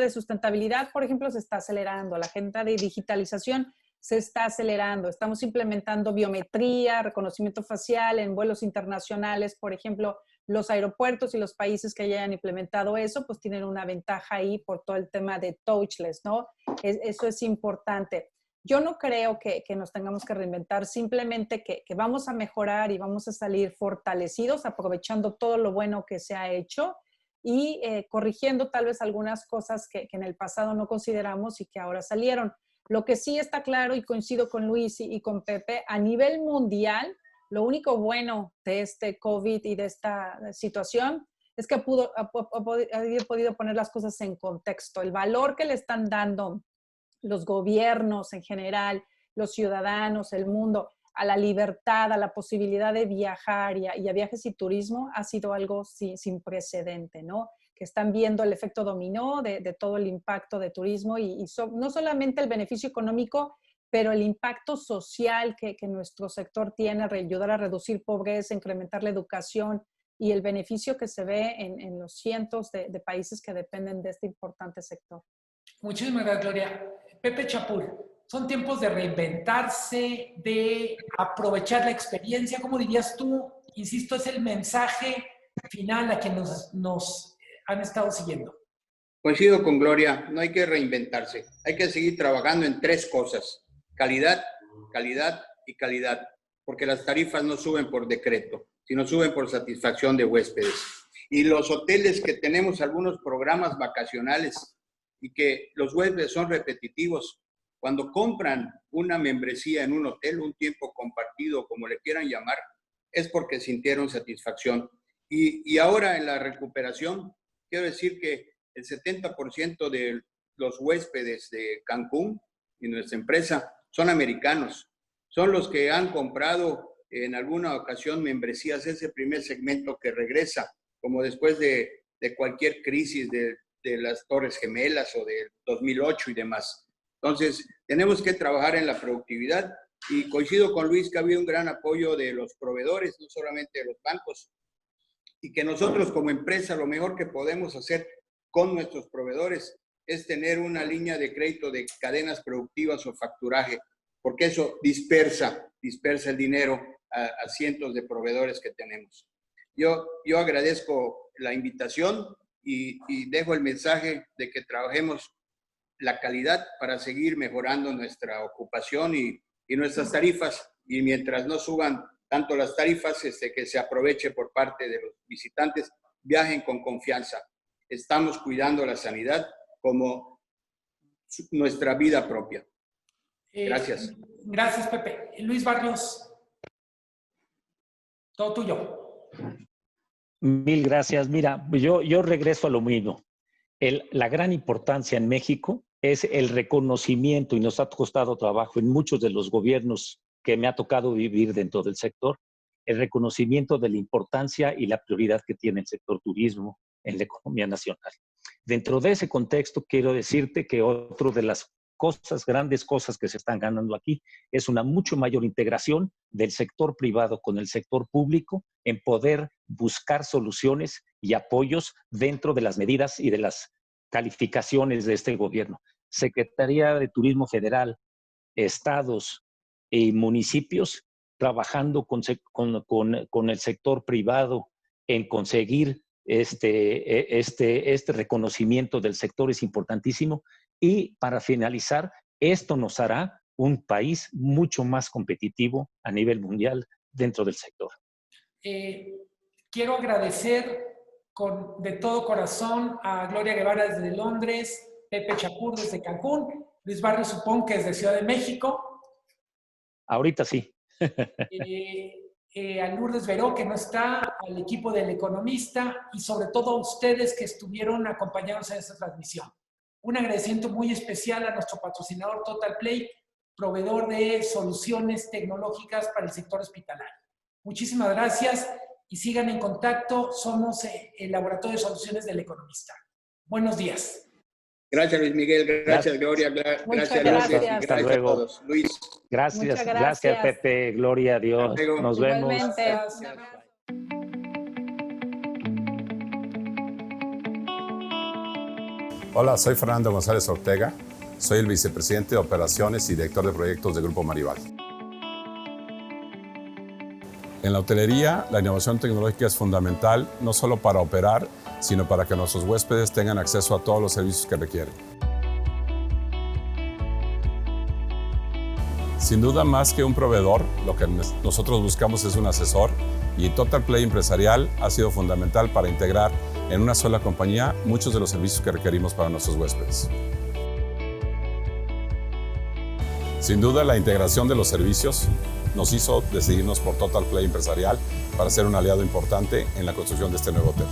de sustentabilidad, por ejemplo, se está acelerando, la agenda de digitalización se está acelerando, estamos implementando biometría, reconocimiento facial en vuelos internacionales, por ejemplo, los aeropuertos y los países que hayan implementado eso, pues tienen una ventaja ahí por todo el tema de touchless, ¿no? Eso es importante. Yo no creo que nos tengamos que reinventar, simplemente que vamos a mejorar y vamos a salir fortalecidos, aprovechando todo lo bueno que se ha hecho y corrigiendo tal vez algunas cosas que en el pasado no consideramos y que ahora salieron. Lo que sí está claro, y coincido con Luis y con Pepe, a nivel mundial, lo único bueno de este COVID y de esta situación es que ha podido poner las cosas en contexto. El valor que le están dando los gobiernos en general, los ciudadanos, el mundo, a la libertad, a la posibilidad de viajar y a viajes y turismo ha sido algo sin precedente, ¿no? Que están viendo el efecto dominó de todo el impacto de turismo y no solamente el beneficio económico, pero el impacto social que nuestro sector tiene, ayudar a reducir pobreza, incrementar la educación y el beneficio que se ve en los cientos de países que dependen de este importante sector. Muchísimas gracias, Gloria. Pepe Chapul, son tiempos de reinventarse, de aprovechar la experiencia. ¿Cómo dirías tú? Insisto, es el mensaje final a quienes nos han estado siguiendo. Coincido con Gloria, no hay que reinventarse. Hay que seguir trabajando en 3 cosas. Calidad, calidad y calidad. Porque las tarifas no suben por decreto, sino suben por satisfacción de huéspedes. Y los hoteles que tenemos algunos programas vacacionales y que los huéspedes son repetitivos, cuando compran una membresía en un hotel, un tiempo compartido, como le quieran llamar, es porque sintieron satisfacción. Y ahora en la recuperación, quiero decir que el 70% de los huéspedes de Cancún y nuestra empresa son americanos. Son los que han comprado en alguna ocasión membresías, ese primer segmento que regresa, como después de cualquier crisis de las Torres Gemelas o de 2008 y demás. Entonces, tenemos que trabajar en la productividad Y coincido con Luis que ha habido un gran apoyo de los proveedores, no solamente de los bancos, y que nosotros como empresa lo mejor que podemos hacer con nuestros proveedores es tener una línea de crédito de cadenas productivas o facturaje, porque eso dispersa el dinero a cientos de proveedores que tenemos. Yo agradezco la invitación y dejo el mensaje de que trabajemos la calidad para seguir mejorando nuestra ocupación y nuestras tarifas, y mientras no suban tanto las tarifas, que se aproveche por parte de los visitantes, viajen con confianza. Estamos cuidando la sanidad como nuestra vida propia. Gracias. Gracias, Pepe. Luis Barrios, todo tuyo. Mil gracias. Mira, yo regreso a lo mismo. La gran importancia en México es el reconocimiento, y nos ha costado trabajo en muchos de los gobiernos que me ha tocado vivir dentro del sector, el reconocimiento de la importancia y la prioridad que tiene el sector turismo en la economía nacional. Dentro de ese contexto, quiero decirte que otra de las grandes cosas que se están ganando aquí es una mucho mayor integración del sector privado con el sector público en poder buscar soluciones y apoyos dentro de las medidas y de las calificaciones de este gobierno. Secretaría de Turismo Federal, estados y municipios trabajando con el sector privado en conseguir este reconocimiento del sector es importantísimo. Y para finalizar, esto nos hará un país mucho más competitivo a nivel mundial dentro del sector. Quiero agradecer de todo corazón a Gloria Guevara desde Londres, Pepe Chapur desde Cancún, Luis Barrios Supón, que es de Ciudad de México. Ahorita sí. A Lourdes Veró, que no está, al equipo del Economista y sobre todo a ustedes que estuvieron acompañándonos en esta transmisión. Un agradecimiento muy especial a nuestro patrocinador Total Play, proveedor de soluciones tecnológicas para el sector hospitalario. Muchísimas gracias y sigan en contacto. Somos el Laboratorio de Soluciones del Economista. Buenos días. Gracias, Luis Miguel. Gracias, Gloria. Gracias, gracias. Hasta luego. A todos. Luis. Gracias, Pepe. Gloria a Dios. Nos vemos. Gracias. Hola, soy Fernando González Ortega. Soy el vicepresidente de Operaciones y director de proyectos de Grupo Marival. En la hotelería, la innovación tecnológica es fundamental no solo para operar, sino para que nuestros huéspedes tengan acceso a todos los servicios que requieren. Sin duda, más que un proveedor, lo que nosotros buscamos es un asesor, y Total Play Empresarial ha sido fundamental para integrar en una sola compañía muchos de los servicios que requerimos para nuestros huéspedes. Sin duda, la integración de los servicios nos hizo decidirnos por Total Play Empresarial para ser un aliado importante en la construcción de este nuevo hotel.